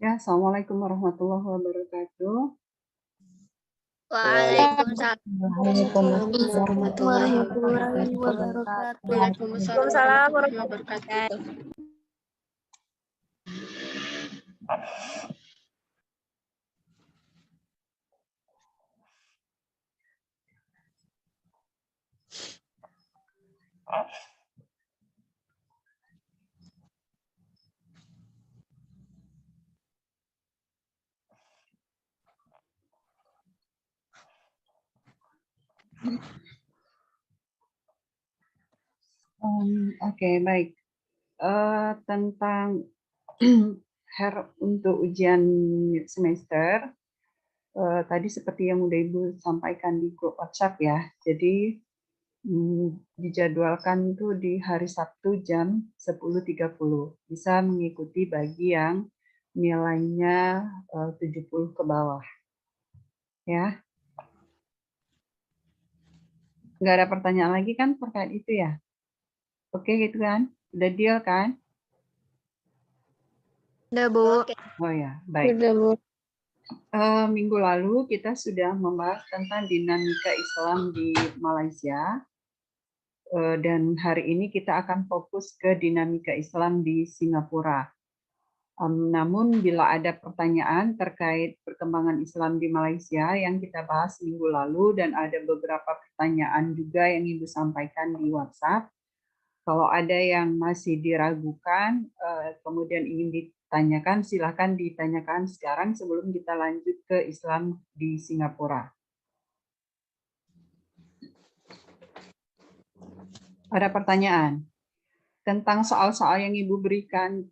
Ya, Assalamualaikum warahmatullahi wabarakatuh. Waalaikumsalam Waalaikumsalam warahmatullahi wabarakatuh. Waalaikumsalam warahmatullahi wabarakatuh. Oke, baik. Tentang untuk ujian semester, tadi seperti yang udah Ibu sampaikan di grup WhatsApp ya. Jadi dijadwalkan itu di hari Sabtu jam 10.30. Bisa mengikuti bagi yang nilainya 70 ke bawah. Ya. Nggak ada pertanyaan lagi kan terkait itu ya? Oke gitu kan? Udah deal kan? Udah, Bu. Oh ya, baik. Udah, Bu. Minggu lalu kita sudah membahas tentang dinamika Islam di Malaysia. Dan hari ini kita akan fokus ke dinamika Islam di Singapura. Namun bila ada pertanyaan terkait perkembangan Islam di Malaysia yang kita bahas minggu lalu dan ada beberapa pertanyaan juga yang Ibu sampaikan di WhatsApp, kalau ada yang masih diragukan, kemudian ingin ditanyakan, silakan ditanyakan sekarang sebelum kita lanjut ke Islam di Singapura. Ada pertanyaan tentang soal-soal yang Ibu berikan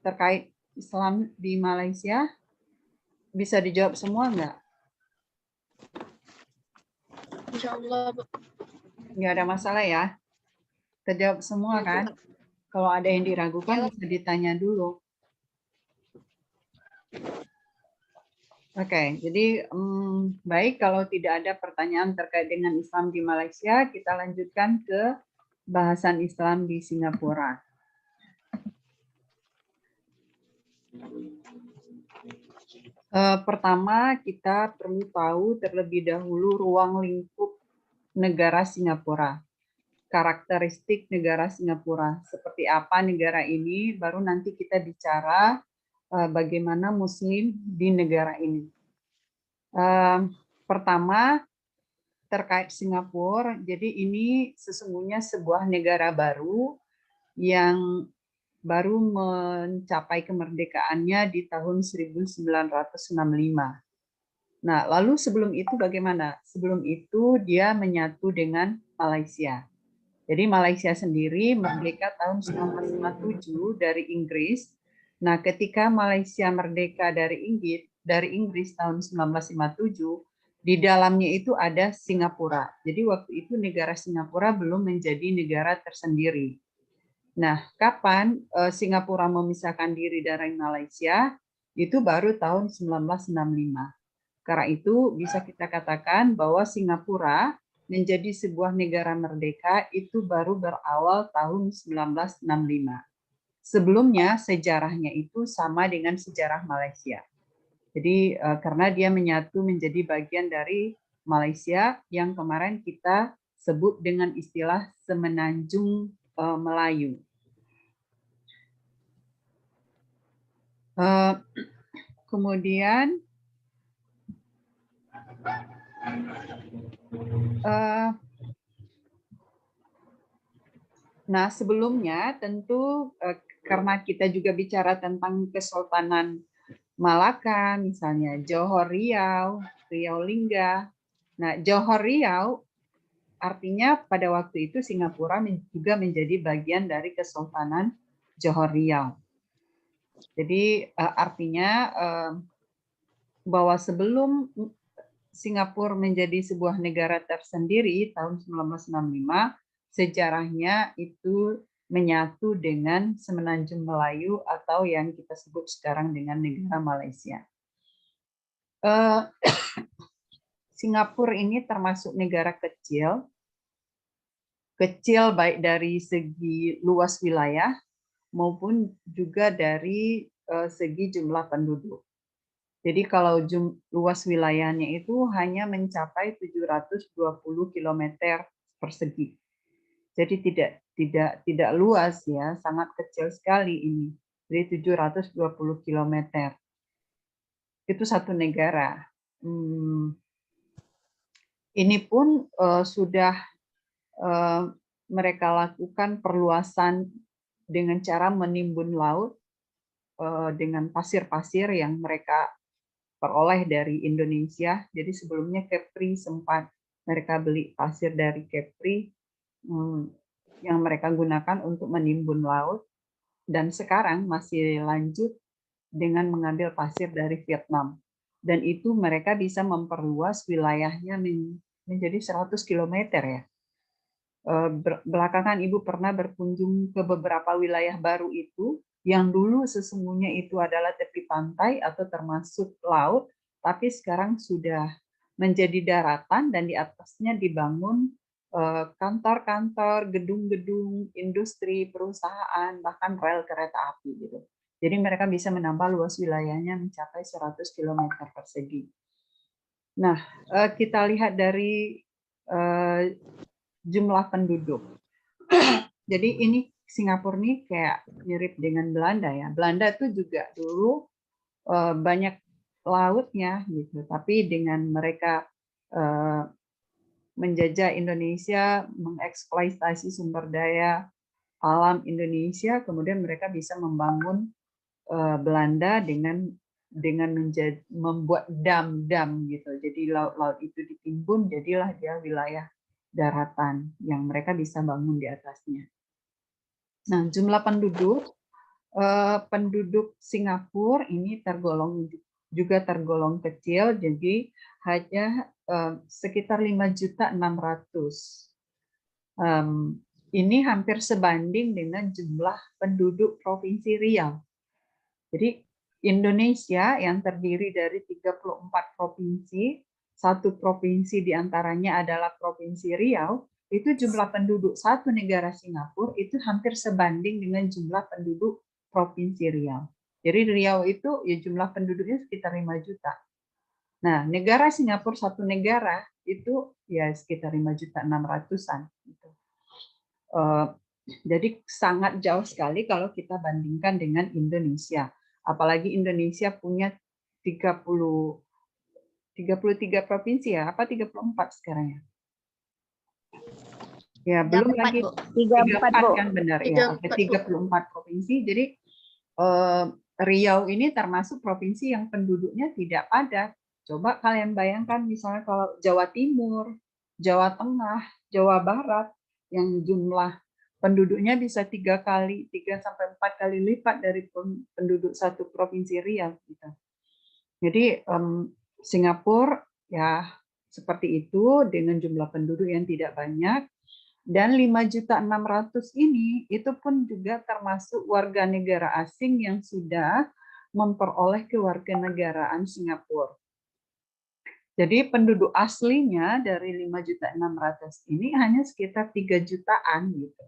terkait Islam di Malaysia? Bisa dijawab semua nggak? Insya Allah, Bu. Nggak ada masalah ya? Terjawab semua kan? Kalau ada yang diragukan bisa ditanya dulu. Oke, jadi baik kalau tidak ada pertanyaan terkait dengan Islam di Malaysia, kita lanjutkan ke bahasan Islam di Singapura. Pertama, kita perlu tahu terlebih dahulu ruang lingkup negara Singapura. Karakteristik negara Singapura. Seperti apa negara ini, baru nanti kita bicara bagaimana Muslim di negara ini. Pertama, terkait Singapura, jadi ini sesungguhnya sebuah negara baru yang baru mencapai kemerdekaannya di tahun 1965. Nah, lalu sebelum itu bagaimana? Sebelum itu dia menyatu dengan Malaysia. Jadi Malaysia sendiri merdeka tahun 1957 dari Inggris. Nah, ketika Malaysia merdeka dari Inggris tahun 1957, di dalamnya itu ada Singapura. Jadi waktu itu negara Singapura belum menjadi negara tersendiri. Nah, kapan Singapura memisahkan diri dari Malaysia? Itu baru tahun 1965. Karena itu bisa kita katakan bahwa Singapura menjadi sebuah negara merdeka itu baru berawal tahun 1965. Sebelumnya sejarahnya itu sama dengan sejarah Malaysia. Jadi karena dia menyatu menjadi bagian dari Malaysia yang kemarin kita sebut dengan istilah Semenanjung Melayu. Kemudian nah, sebelumnya tentu karena kita juga bicara tentang Kesultanan Malaka, misalnya Johor Riau, Riau Lingga. Nah, Johor Riau artinya pada waktu itu Singapura juga menjadi bagian dari Kesultanan Johor Riau. Jadi artinya bahwa sebelum Singapura menjadi sebuah negara tersendiri tahun 1965, sejarahnya itu menyatu dengan Semenanjung Melayu atau yang kita sebut sekarang dengan negara Malaysia. Singapura ini termasuk negara kecil baik dari segi luas wilayah maupun juga dari segi jumlah penduduk. Jadi kalau luas wilayahnya itu hanya mencapai 720 km persegi. Jadi tidak luas ya, sangat kecil sekali ini. Jadi 720 km. Itu satu negara. Ini pun sudah mereka lakukan perluasan dengan cara menimbun laut dengan pasir-pasir yang mereka peroleh dari Indonesia. Jadi sebelumnya Kepri sempat mereka beli pasir dari Kepri yang mereka gunakan untuk menimbun laut, dan sekarang masih lanjut dengan mengambil pasir dari Vietnam. Dan itu mereka bisa memperluas wilayahnya menjadi 100 km ya. Belakangan Ibu pernah berkunjung ke beberapa wilayah baru itu, yang dulu sesungguhnya itu adalah tepi pantai atau termasuk laut, tapi sekarang sudah menjadi daratan dan di atasnya dibangun kantor-kantor, gedung-gedung, industri, perusahaan, bahkan rel kereta api gitu. Jadi mereka bisa menambah luas wilayahnya mencapai 100 km persegi. Nah, kita lihat dari jumlah penduduk. Jadi ini Singapura nih kayak mirip dengan Belanda ya. Belanda itu juga dulu banyak lautnya gitu, tapi dengan mereka menjajah Indonesia, mengeksploitasi sumber daya alam Indonesia, kemudian mereka bisa membangun Belanda dengan membuat dam-dam gitu. Jadi laut-laut itu ditimbun, jadilah dia wilayah daratan yang mereka bisa bangun di atasnya. Nah, jumlah penduduk Singapura ini juga tergolong kecil, jadi hanya sekitar 5.600.000. Ini hampir sebanding dengan jumlah penduduk Provinsi Riau. Jadi Indonesia yang terdiri dari 34 provinsi, satu provinsi diantaranya adalah Provinsi Riau, itu jumlah penduduk satu negara Singapura itu hampir sebanding dengan jumlah penduduk Provinsi Riau. Jadi Riau itu ya jumlah penduduknya sekitar 5 juta. Nah, negara Singapura satu negara itu ya sekitar 5.600.000-an. Gitu. Jadi sangat jauh sekali kalau kita bandingkan dengan Indonesia. Apalagi Indonesia punya 33 provinsi ya, apa 34 sekarang ya? Ya, belum lagi 34 kan benar ya. Oke, 34 provinsi. Jadi Riau ini termasuk provinsi yang penduduknya tidak padat. Coba kalian bayangkan misalnya kalau Jawa Timur, Jawa Tengah, Jawa Barat yang jumlah penduduknya bisa 3 sampai 4 kali lipat dari penduduk satu provinsi Riau gitu. Jadi Singapura ya seperti itu dengan jumlah penduduk yang tidak banyak, dan 5.600.000 ini itu pun juga termasuk warga negara asing yang sudah memperoleh kewarganegaraan Singapura. Jadi penduduk aslinya dari 5.600.000 ini hanya sekitar 3 jutaan gitu,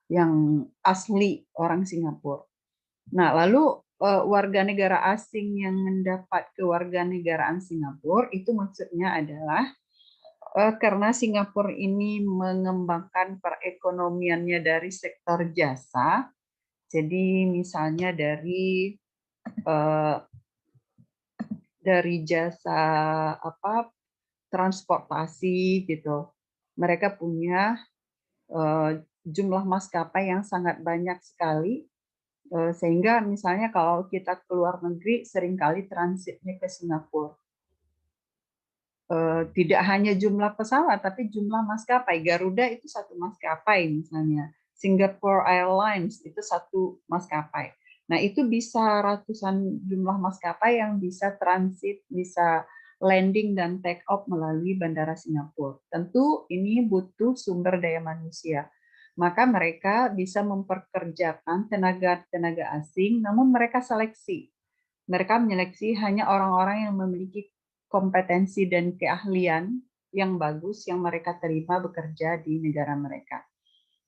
yang asli orang Singapura. Nah, lalu warga negara asing yang mendapat kewarganegaraan Singapura itu maksudnya adalah karena Singapura ini mengembangkan perekonomiannya dari sektor jasa, jadi misalnya dari jasa transportasi gitu, mereka punya jumlah maskapai yang sangat banyak sekali, sehingga misalnya kalau kita keluar negeri seringkali transitnya ke Singapura. Tidak hanya jumlah pesawat, tapi jumlah maskapai. Garuda itu satu maskapai misalnya. Singapore Airlines itu satu maskapai. Nah, itu bisa ratusan jumlah maskapai yang bisa transit, bisa landing dan take off melalui Bandara Singapura. Tentu ini butuh sumber daya manusia. Maka mereka bisa memperkerjakan tenaga asing, namun mereka seleksi. Mereka menyeleksi hanya orang-orang yang memiliki kompetensi dan keahlian yang bagus yang mereka terima bekerja di negara mereka.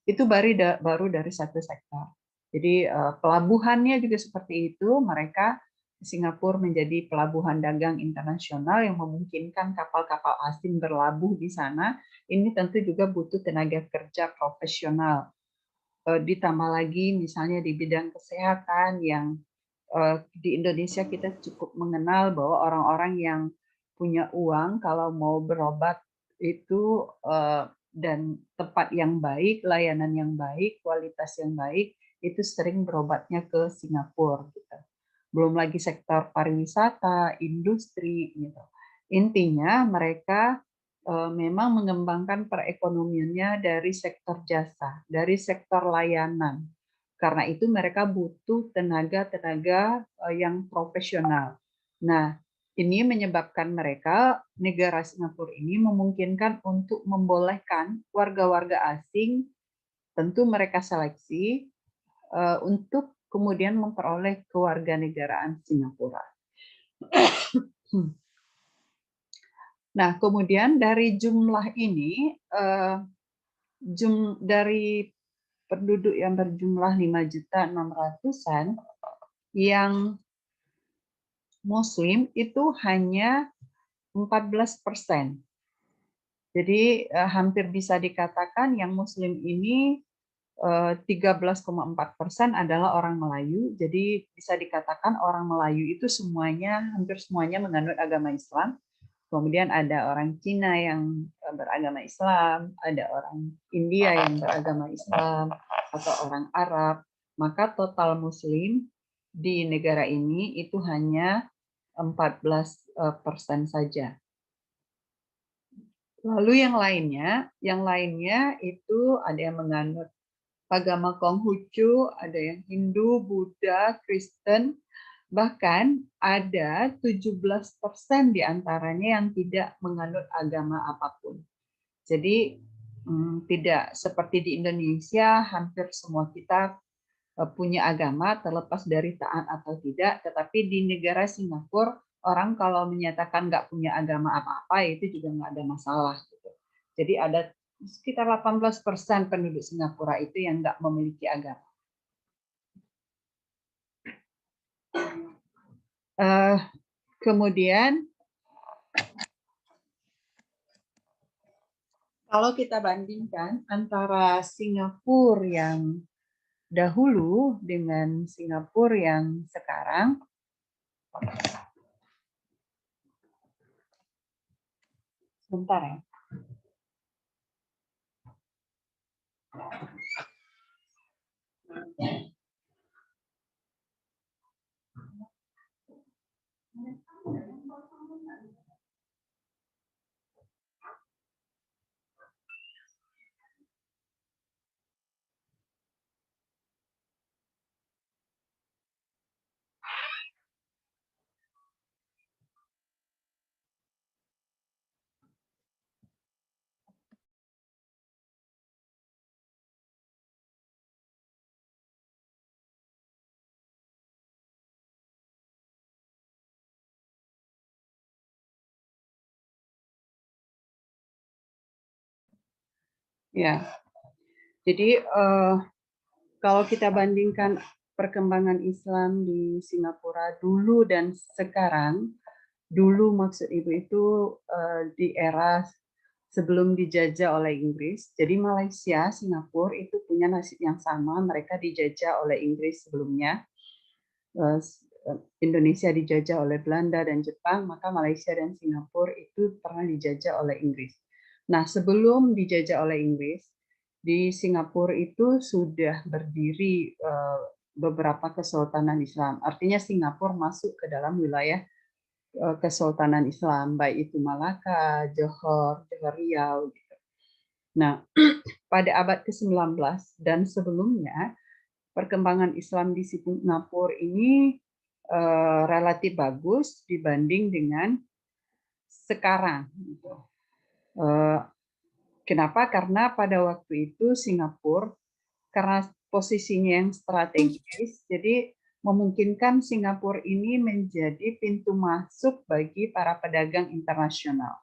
Itu baru dari satu sektor. Jadi pelabuhannya juga seperti itu, mereka Singapura menjadi pelabuhan dagang internasional yang memungkinkan kapal-kapal asing berlabuh di sana. Ini tentu juga butuh tenaga kerja profesional. Ditambah lagi misalnya di bidang kesehatan yang di Indonesia kita cukup mengenal bahwa orang-orang yang punya uang kalau mau berobat itu dan tempat yang baik, layanan yang baik, kualitas yang baik, itu sering berobatnya ke Singapura. Gitu. Belum lagi sektor pariwisata, industri. Gitu. Intinya mereka memang mengembangkan perekonomiannya dari sektor jasa, dari sektor layanan. Karena itu mereka butuh tenaga-tenaga yang profesional. Nah, ini menyebabkan mereka, negara Singapura ini memungkinkan untuk membolehkan warga-warga asing, tentu mereka seleksi, untuk kemudian memperoleh kewarganegaraan Singapura. Nah, kemudian dari jumlah ini, dari penduduk yang berjumlah 5.600.000-an, yang Muslim itu hanya 14%. Jadi hampir bisa dikatakan yang Muslim ini 13,4% adalah orang Melayu. Jadi bisa dikatakan orang Melayu itu hampir semuanya menganut agama Islam. Kemudian ada orang Cina yang beragama Islam, ada orang India yang beragama Islam, atau orang Arab. Maka total Muslim di negara ini itu hanya 14% saja. Lalu yang lainnya itu ada yang menganut agama Konghucu, ada yang Hindu, Buddha, Kristen, bahkan ada 17% di antaranya yang tidak menganut agama apapun. Jadi tidak seperti di Indonesia, hampir semua kita punya agama terlepas dari taat atau tidak, tetapi di negara Singapura orang kalau menyatakan nggak punya agama apa-apa itu juga nggak ada masalah. Gitu. Jadi ada sekitar 18% penduduk Singapura itu yang nggak memiliki agama. Kemudian kalau kita bandingkan antara Singapura yang dahulu dengan Singapura yang sekarang, sebentar ya. Ya, jadi kalau kita bandingkan perkembangan Islam di Singapura dulu dan sekarang, dulu maksud Ibu itu di era sebelum dijajah oleh Inggris. Jadi Malaysia, Singapura itu punya nasib yang sama, mereka dijajah oleh Inggris sebelumnya. Indonesia dijajah oleh Belanda dan Jepang, maka Malaysia dan Singapura itu pernah dijajah oleh Inggris. Nah, sebelum dijajah oleh Inggris, di Singapura itu sudah berdiri beberapa kesultanan Islam. Artinya Singapura masuk ke dalam wilayah kesultanan Islam, baik itu Malaka, Johor, Johor Riau. Gitu. Nah, pada abad ke-19 dan sebelumnya, perkembangan Islam di Singapura ini relatif bagus dibanding dengan sekarang. Kenapa? Karena pada waktu itu Singapura, karena posisinya yang strategis, jadi memungkinkan Singapura ini menjadi pintu masuk bagi para pedagang internasional.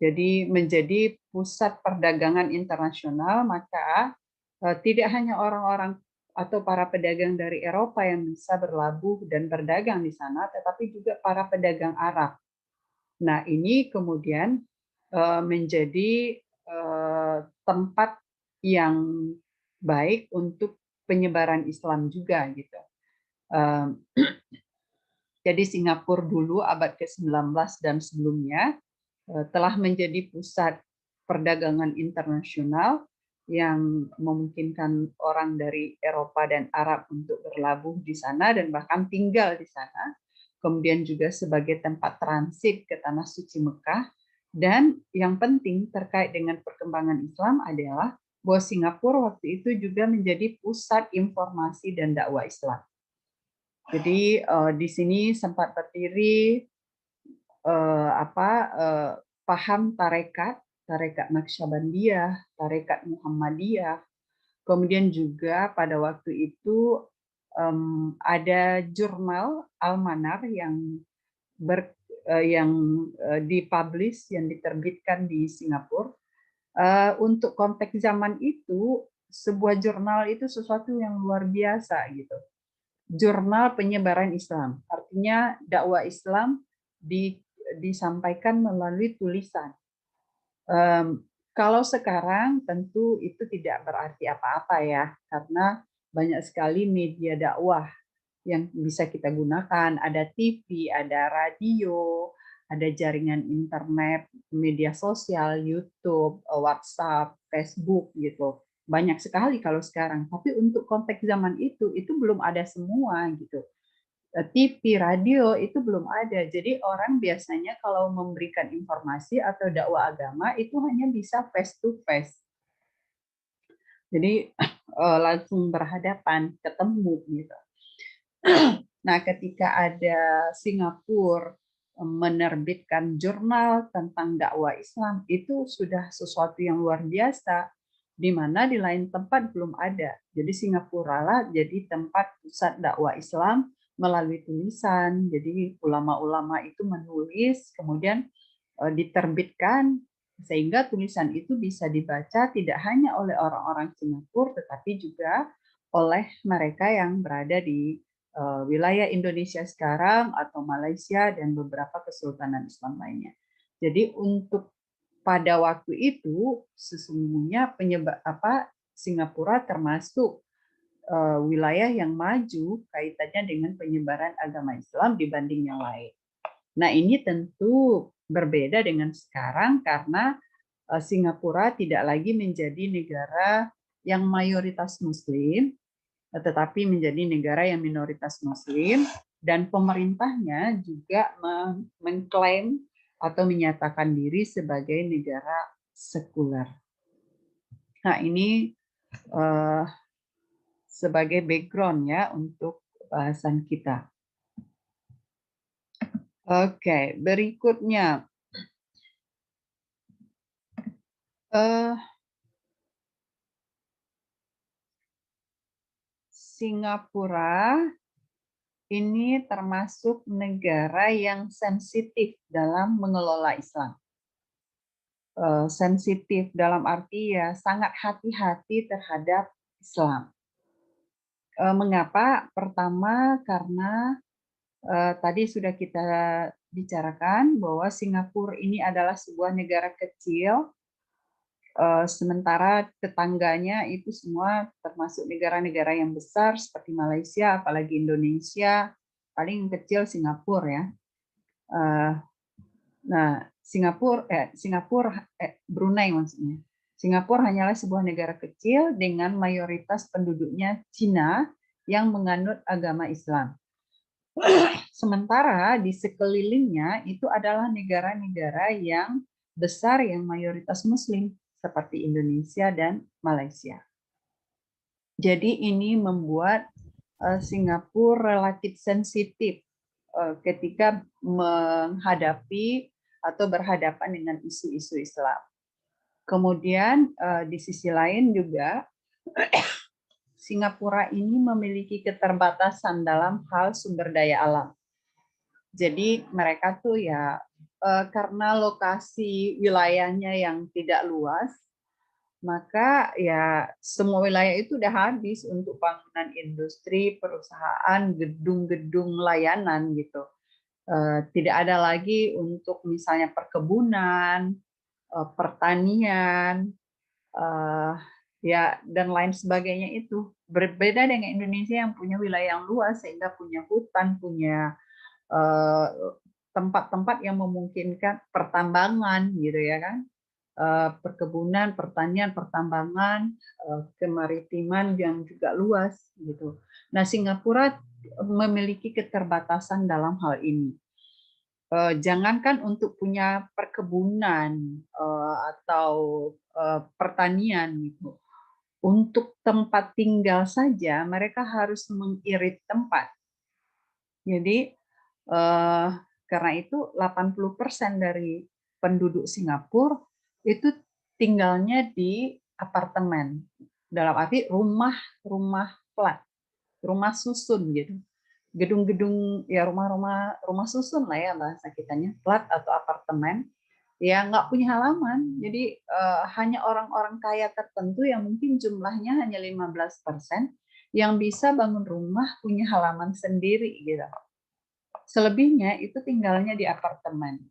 Jadi menjadi pusat perdagangan internasional, maka tidak hanya orang-orang atau para pedagang dari Eropa yang bisa berlabuh dan berdagang di sana, tetapi juga para pedagang Arab. Nah, ini kemudian menjadi tempat yang baik untuk penyebaran Islam juga gitu. Jadi Singapura dulu abad ke-19 dan sebelumnya telah menjadi pusat perdagangan internasional yang memungkinkan orang dari Eropa dan Arab untuk berlabuh di sana dan bahkan tinggal di sana. Kemudian juga sebagai tempat transit ke Tanah Suci Mekah. Dan yang penting terkait dengan perkembangan Islam adalah bahwa Singapura waktu itu juga menjadi pusat informasi dan dakwah Islam. Jadi di sini sempat berdiri paham tarekat Naqsyabandiyah, tarekat Muhammadiyah. Kemudian juga pada waktu itu ada jurnal Al-Manar yang dipublish, yang diterbitkan di Singapura. Untuk konteks zaman itu, sebuah jurnal itu sesuatu yang luar biasa gitu. Jurnal penyebaran Islam, artinya dakwah Islam disampaikan melalui tulisan. Kalau sekarang tentu itu tidak berarti apa-apa ya, karena banyak sekali media dakwah yang bisa kita gunakan. Ada TV, ada radio, ada jaringan internet, media sosial, YouTube, WhatsApp, Facebook gitu. Banyak sekali kalau sekarang. Tapi untuk konteks zaman itu belum ada semua gitu. TV, radio itu belum ada. Jadi orang biasanya kalau memberikan informasi atau dakwah agama itu hanya bisa face to face. Jadi langsung berhadapan, ketemu gitu. Nah, ketika ada Singapura menerbitkan jurnal tentang dakwah Islam, itu sudah sesuatu yang luar biasa, di mana di lain tempat belum ada. Jadi Singapura lah jadi tempat pusat dakwah Islam melalui tulisan. Jadi ulama-ulama itu menulis, kemudian diterbitkan, sehingga tulisan itu bisa dibaca tidak hanya oleh orang-orang Singapura, tetapi juga oleh mereka yang berada di wilayah Indonesia sekarang atau Malaysia dan beberapa kesultanan Islam lainnya. Jadi untuk pada waktu itu sesungguhnya Singapura termasuk wilayah yang maju kaitannya dengan penyebaran agama Islam dibanding yang lain. Nah, ini tentu berbeda dengan sekarang karena Singapura tidak lagi menjadi negara yang mayoritas Muslim, tetapi menjadi negara yang minoritas Muslim, dan pemerintahnya juga mengklaim atau menyatakan diri sebagai negara sekuler. Nah, ini sebagai background ya untuk bahasan kita. Oke, berikutnya. Singapura ini termasuk negara yang sensitif dalam mengelola Islam. Sensitif dalam arti ya sangat hati-hati terhadap Islam. Mengapa? Pertama karena tadi sudah kita bicarakan bahwa Singapura ini adalah sebuah negara kecil, sementara tetangganya itu semua termasuk negara-negara yang besar seperti Malaysia, apalagi Indonesia, paling kecil Singapura ya. Nah, Brunei maksudnya. Singapura hanyalah sebuah negara kecil dengan mayoritas penduduknya Cina yang menganut agama Islam. Sementara di sekelilingnya itu adalah negara-negara yang besar yang mayoritas Muslim seperti Indonesia dan Malaysia. Jadi ini membuat Singapura relatif sensitif ketika menghadapi atau berhadapan dengan isu-isu Islam. Kemudian di sisi lain juga Singapura ini memiliki keterbatasan dalam hal sumber daya alam. Jadi mereka tuh ya karena lokasi wilayahnya yang tidak luas, maka ya semua wilayah itu udah habis untuk bangunan industri, perusahaan, gedung-gedung layanan gitu. Tidak ada lagi untuk misalnya perkebunan, pertanian, ya dan lain sebagainya itu. Berbeda dengan Indonesia yang punya wilayah yang luas sehingga punya hutan, punya tempat-tempat yang memungkinkan pertambangan gitu ya kan. Perkebunan, pertanian, pertambangan, kemaritiman yang juga luas gitu. Nah, Singapura memiliki keterbatasan dalam hal ini. Jangankan untuk punya perkebunan atau pertanian gitu. Untuk tempat tinggal saja mereka harus mengirit tempat. Jadi karena itu 80% dari penduduk Singapura itu tinggalnya di apartemen. Dalam arti rumah flat, rumah susun gitu. Gedung-gedung ya rumah susun lah ya bahasa kitanya, flat atau apartemen yang nggak punya halaman. Jadi hanya orang-orang kaya tertentu yang mungkin jumlahnya hanya 15% yang bisa bangun rumah punya halaman sendiri gitu. Selebihnya itu tinggalnya di apartemen.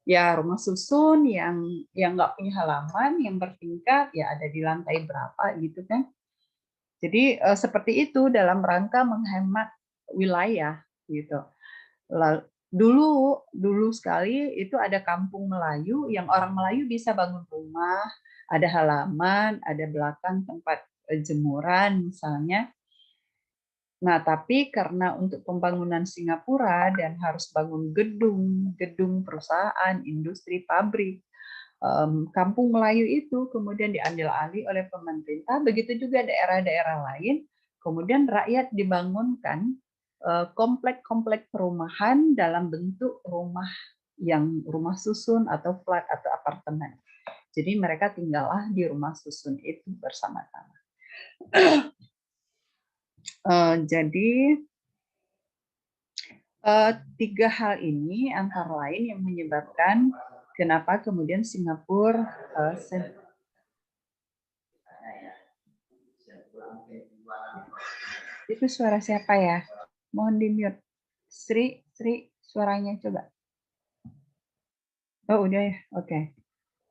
Ya rumah susun yang nggak punya halaman, yang bertingkat, ya ada di lantai berapa gitu kan. Jadi seperti itu dalam rangka menghemat wilayah gitu. Dulu sekali itu ada kampung Melayu yang orang Melayu bisa bangun rumah, ada halaman, ada belakang tempat jemuran misalnya. Nah, tapi karena untuk pembangunan Singapura dan harus bangun gedung perusahaan, industri, pabrik, Kampung Melayu itu kemudian diambil alih oleh pemerintah. Begitu juga daerah-daerah lain. Kemudian rakyat dibangunkan komplek-komplek perumahan dalam bentuk rumah susun atau flat atau apartemen. Jadi mereka tinggallah di rumah susun itu bersama-sama. Jadi tiga hal ini antara lain yang menyebabkan kenapa kemudian Singapura itu suara siapa ya? Mohon di mute. Sri, suaranya coba. Oh udah ya, oke.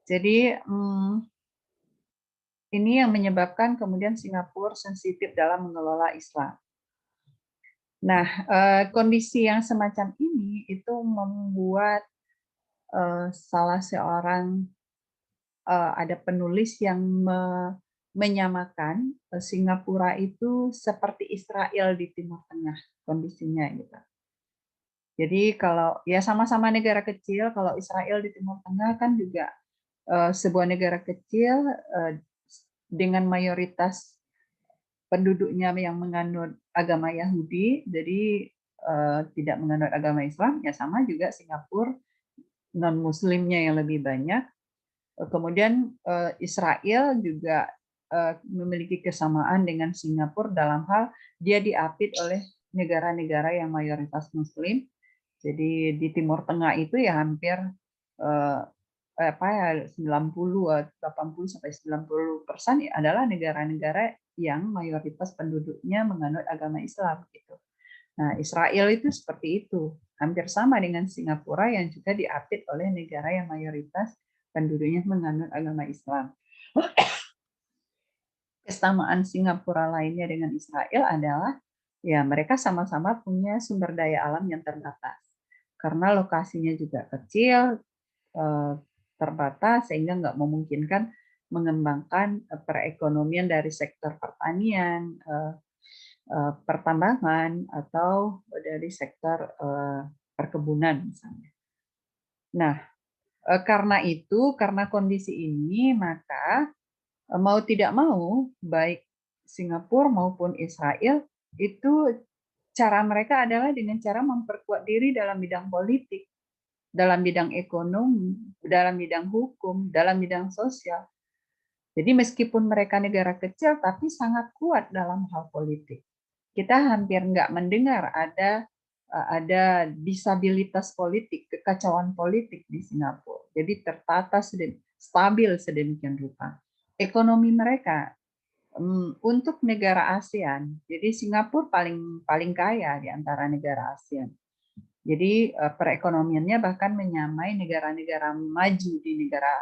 Jadi ini yang menyebabkan kemudian Singapura sensitif dalam mengelola Islam. Nah, kondisi yang semacam ini itu membuat salah seorang ada penulis yang menyamakan Singapura itu seperti Israel di Timur Tengah kondisinya gitu. Jadi kalau ya sama-sama negara kecil, kalau Israel di Timur Tengah kan juga sebuah negara kecil dengan mayoritas penduduknya yang menganut agama Yahudi, jadi tidak menganut agama Islam, ya sama juga Singapura non-Muslimnya yang lebih banyak. Kemudian Israel juga memiliki kesamaan dengan Singapura dalam hal dia diapit oleh negara-negara yang mayoritas Muslim. Jadi di Timur Tengah itu ya hampir 90, 80 sampai 90% adalah negara-negara yang mayoritas penduduknya menganut agama Islam gitu. Nah, Israel itu seperti itu, hampir sama dengan Singapura yang juga diapit oleh negara yang mayoritas penduduknya menganut agama Islam. Kesamaan Singapura lainnya dengan Israel adalah ya mereka sama-sama punya sumber daya alam yang terbatas. Karena lokasinya juga kecil, terbatas sehingga nggak memungkinkan mengembangkan perekonomian dari sektor pertanian, pertambangan atau dari sektor perkebunan misalnya. Nah, karena kondisi ini maka mau tidak mau baik Singapura maupun Israel itu cara mereka adalah dengan cara memperkuat diri dalam bidang politik, dalam bidang ekonomi, dalam bidang hukum, dalam bidang sosial. Jadi meskipun mereka negara kecil, tapi sangat kuat dalam hal politik. Kita hampir nggak mendengar ada disabilitas politik, kekacauan politik di Singapura. Jadi tertata stabil sedemikian rupa. Ekonomi mereka untuk negara ASEAN, jadi Singapura paling kaya di antara negara ASEAN. Jadi perekonomiannya bahkan menyamai negara-negara maju di negara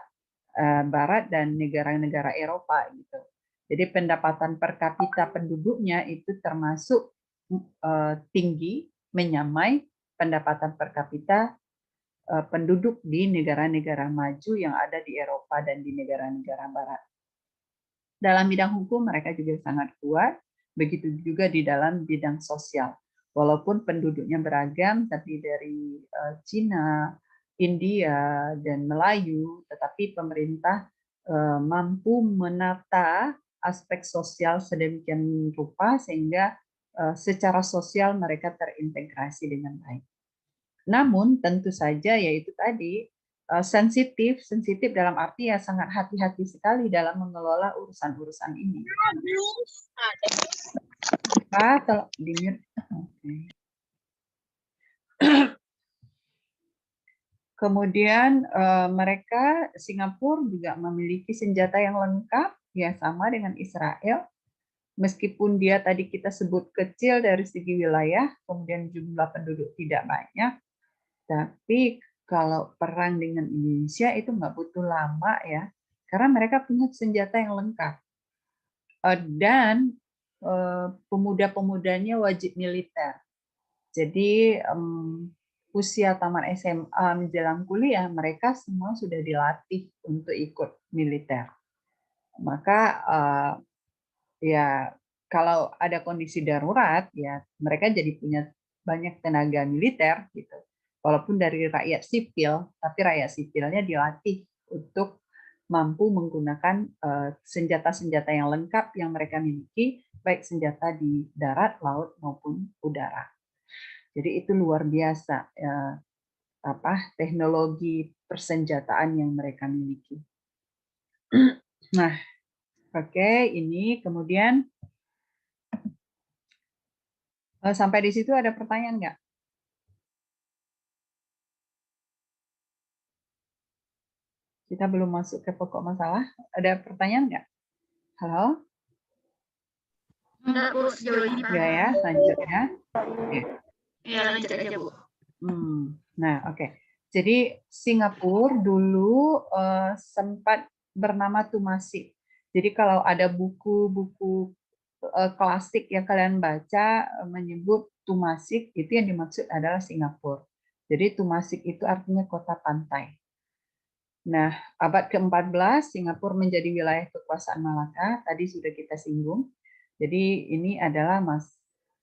Barat dan negara-negara Eropa gitu. Jadi pendapatan per kapita penduduknya itu termasuk tinggi, menyamai pendapatan per kapita penduduk di negara-negara maju yang ada di Eropa dan di negara-negara Barat. Dalam bidang hukum mereka juga sangat kuat, begitu juga di dalam bidang sosial. Walaupun penduduknya beragam, tapi dari Cina, India, dan Melayu, tetapi pemerintah mampu menata aspek sosial sedemikian rupa sehingga secara sosial mereka terintegrasi dengan baik. Namun tentu saja yaitu tadi sensitif dalam arti ya sangat hati-hati sekali dalam mengelola urusan-urusan ini. Kalau kemudian mereka Singapura juga memiliki senjata yang lengkap ya sama dengan Israel. Meskipun dia tadi kita sebut kecil dari segi wilayah, kemudian jumlah penduduk tidak banyak, tapi kalau perang dengan Indonesia itu nggak butuh lama ya, karena mereka punya senjata yang lengkap. Dan pemuda-pemudanya wajib militer. Jadi usia tamat SMA menjelang kuliah, mereka semua sudah dilatih untuk ikut militer. Maka ya kalau ada kondisi darurat ya mereka jadi punya banyak tenaga militer gitu. Walaupun dari rakyat sipil, tapi rakyat sipilnya dilatih untuk mampu menggunakan senjata-senjata yang lengkap yang mereka miliki, baik senjata di darat, laut maupun udara. Jadi itu luar biasa teknologi persenjataan yang mereka miliki. Nah, oke, ini kemudian sampai di situ ada pertanyaan nggak? Kita belum masuk ke pokok masalah. Ada pertanyaan nggak? Halo? Enggak, Bu, sejauh ini. Enggak ya, lanjut ya. Ya, lanjut aja, Bu. Nah, oke. Jadi Singapura dulu sempat bernama Tumasik. Jadi kalau ada buku-buku klasik yang kalian baca menyebut Tumasik, itu yang dimaksud adalah Singapura. Jadi Tumasik itu artinya kota pantai. Nah, abad ke-14 Singapura menjadi wilayah kekuasaan Malaka, tadi sudah kita singgung. Jadi ini adalah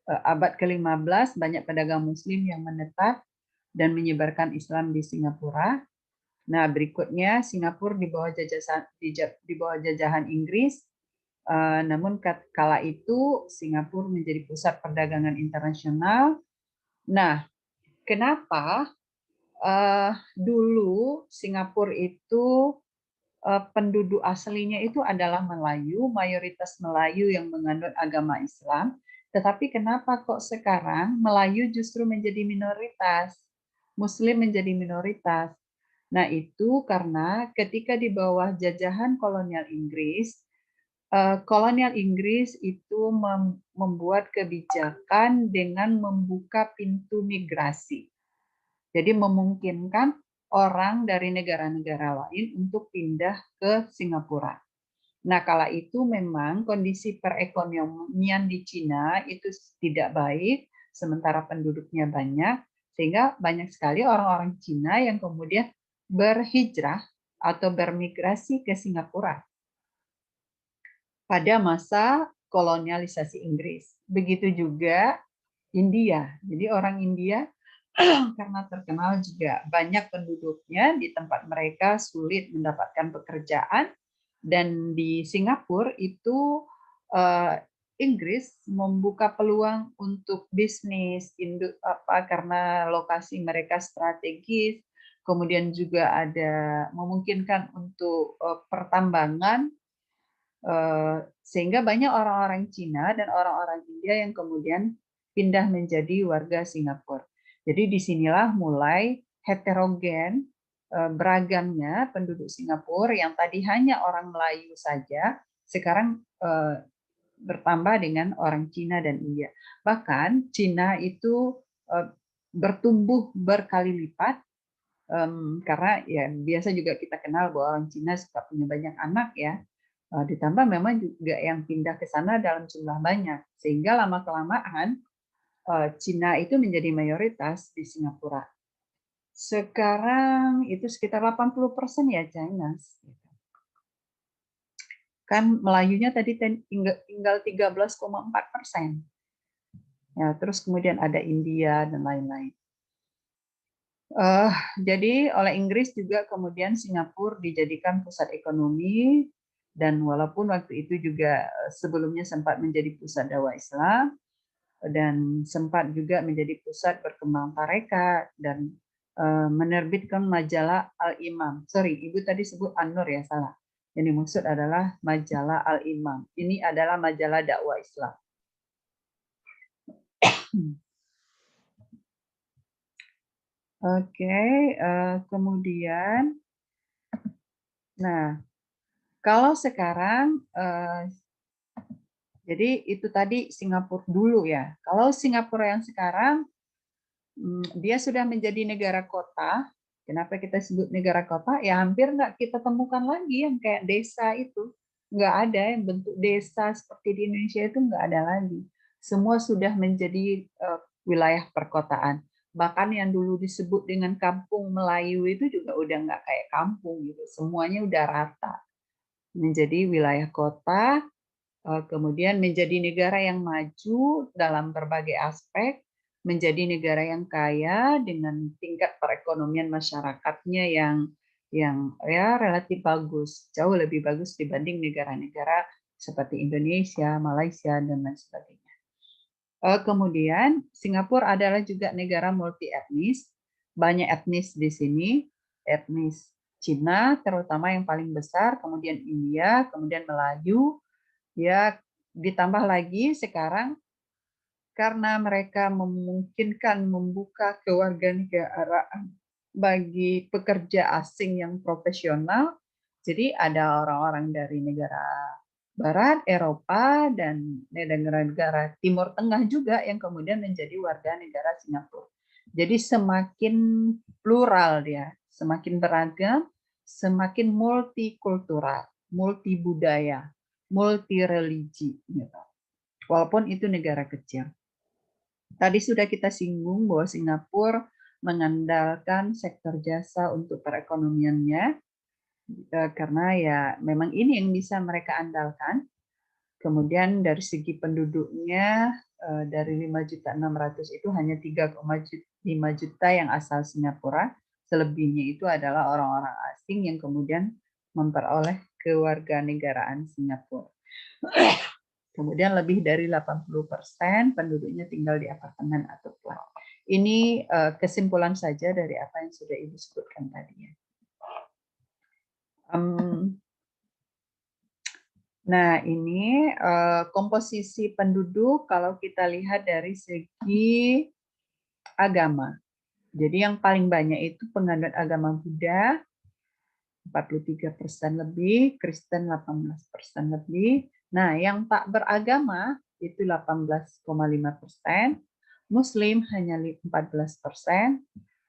abad ke-15 banyak pedagang muslim yang menetap dan menyebarkan Islam di Singapura. Nah, berikutnya Singapura di bawah jajahan Inggris. Namun kala itu Singapura menjadi pusat perdagangan internasional. Nah, kenapa dulu Singapura itu penduduk aslinya itu adalah Melayu, mayoritas Melayu yang menganut agama Islam. Tetapi kenapa kok sekarang Melayu justru menjadi minoritas, Muslim menjadi minoritas? Nah, itu karena ketika di bawah jajahan kolonial Inggris itu membuat kebijakan dengan membuka pintu migrasi. Jadi memungkinkan orang dari negara-negara lain untuk pindah ke Singapura. Nah, kala itu memang kondisi perekonomian di Cina itu tidak baik, sementara penduduknya banyak, sehingga banyak sekali orang-orang Cina yang kemudian berhijrah atau bermigrasi ke Singapura pada masa kolonialisasi Inggris. Begitu juga India. Jadi orang India karena terkenal juga banyak penduduknya di tempat mereka sulit mendapatkan pekerjaan, dan di Singapura itu Inggris membuka peluang untuk bisnis karena lokasi mereka strategis, kemudian juga ada memungkinkan untuk pertambangan, sehingga banyak orang-orang Cina dan orang-orang India yang kemudian pindah menjadi warga Singapura. Jadi disinilah mulai heterogen beragamnya penduduk Singapura yang tadi hanya orang Melayu saja, sekarang bertambah dengan orang Cina dan India. Bahkan Cina itu bertumbuh berkali lipat karena ya biasa juga kita kenal bahwa orang Cina suka punya banyak anak ya. Ditambah memang juga yang pindah ke sana dalam jumlah banyak, sehingga lama-kelamaan Cina itu menjadi mayoritas di Singapura. Sekarang itu sekitar 80% ya Chinese. Kan Melayunya tadi tinggal 13,4%. Ya, terus kemudian ada India dan lain-lain. Jadi oleh Inggris juga kemudian Singapura dijadikan pusat ekonomi, dan walaupun waktu itu juga sebelumnya sempat menjadi pusat dakwah Islam dan sempat juga menjadi pusat berkembang tarekat dan menerbitkan majalah Al-Imam. Sorry, Ibu tadi sebut An-Nur ya, salah. Yang dimaksud adalah majalah Al-Imam. Ini adalah majalah dakwah Islam. Oke, kemudian, nah, kalau sekarang, jadi itu tadi Singapura dulu ya. Kalau Singapura yang sekarang, dia sudah menjadi negara kota. Kenapa kita sebut negara kota? Ya hampir nggak kita temukan lagi yang kayak desa itu. Nggak ada yang bentuk desa seperti di Indonesia itu nggak ada lagi. Semua sudah menjadi wilayah perkotaan. Bahkan yang dulu disebut dengan kampung Melayu itu juga udah nggak kayak kampung gitu. Semuanya udah rata. Menjadi wilayah kota, kemudian menjadi negara yang maju dalam berbagai aspek, menjadi negara yang kaya dengan tingkat perekonomian masyarakatnya yang ya relatif bagus, jauh lebih bagus dibanding negara-negara seperti Indonesia, Malaysia, dan lain sebagainya. Kemudian Singapura adalah juga negara multi etnis, banyak etnis di sini, etnis Cina terutama yang paling besar, kemudian India, kemudian Melayu, ya ditambah lagi sekarang karena mereka memungkinkan membuka kewarganegaraan bagi pekerja asing yang profesional, jadi ada orang-orang dari negara Barat, Eropa, dan negara-negara Timur Tengah juga yang kemudian menjadi warga negara Singapura. Jadi semakin plural dia, semakin beragam, semakin multikultural, multibudaya, multi religi. Gitu. Walaupun itu negara kecil. Tadi sudah kita singgung bahwa Singapura mengandalkan sektor jasa untuk perekonomiannya, karena ya memang ini yang bisa mereka andalkan. Kemudian dari segi penduduknya, dari 5.600.000 itu hanya 3,5 juta yang asal Singapura. Selebihnya itu adalah orang-orang asing yang kemudian memperoleh kewarganegaraan Singapura. Kemudian lebih dari 80% penduduknya tinggal di apartemen atau flat. Ini kesimpulan saja dari apa yang sudah Ibu sebutkan tadi ya. Nah, ini komposisi penduduk kalau kita lihat dari segi agama. Jadi yang paling banyak itu penganut agama Buddha, 43% lebih, Kristen 18% lebih. Nah, yang tak beragama itu 18,5%, Muslim hanya 14%,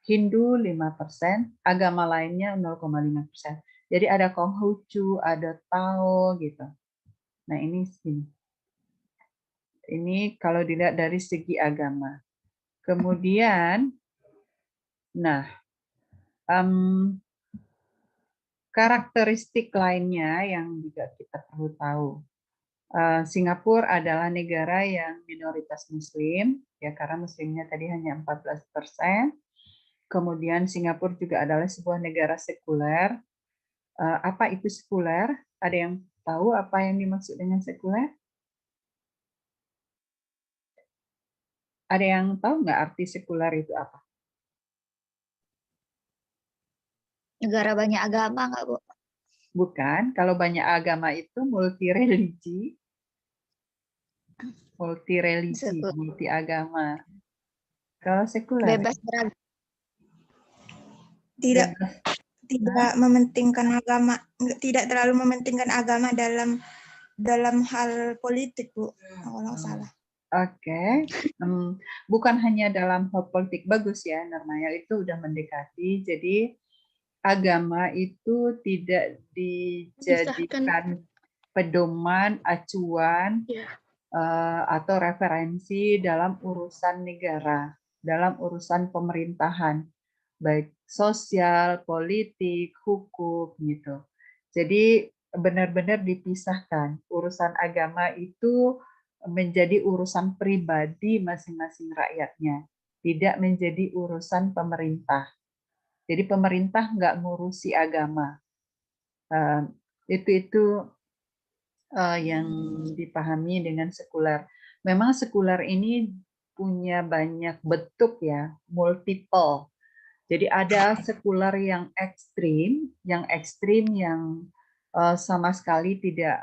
Hindu 5%, agama lainnya 0,5%. Jadi ada Konghucu, ada Tao gitu. Nah, ini sini. Ini kalau dilihat dari segi agama. Kemudian, nah, karakteristik lainnya yang juga kita perlu tahu. Singapura adalah negara yang minoritas Muslim, ya karena Muslimnya tadi hanya 14%. Kemudian Singapura juga adalah sebuah negara sekuler. Apa itu sekuler? Ada yang tahu apa yang dimaksud dengan sekuler? Ada yang tahu nggak arti sekuler itu apa? Negara banyak agama nggak, Bu? Bukan, kalau banyak agama itu multi religi, multi agama. Kalau sekuler Bebas beragama. Tidak. bebas, tidak mementingkan agama, tidak terlalu mementingkan agama dalam hal politik, Bu, kalau nggak salah. Oke. Bukan hanya dalam hal politik, bagus ya Narmaya, itu udah mendekati. Jadi agama itu tidak dijadikan pedoman, acuan, Ya. Atau referensi dalam urusan negara, dalam urusan pemerintahan, baik sosial, politik, hukum, gitu. Jadi benar-benar dipisahkan. Urusan agama itu menjadi urusan pribadi masing-masing rakyatnya, tidak menjadi urusan pemerintah. Jadi pemerintah nggak ngurusi agama. Itu yang dipahami dengan sekuler. Memang sekuler ini punya banyak bentuk ya, multiple. Jadi ada sekuler yang ekstrim yang sama sekali tidak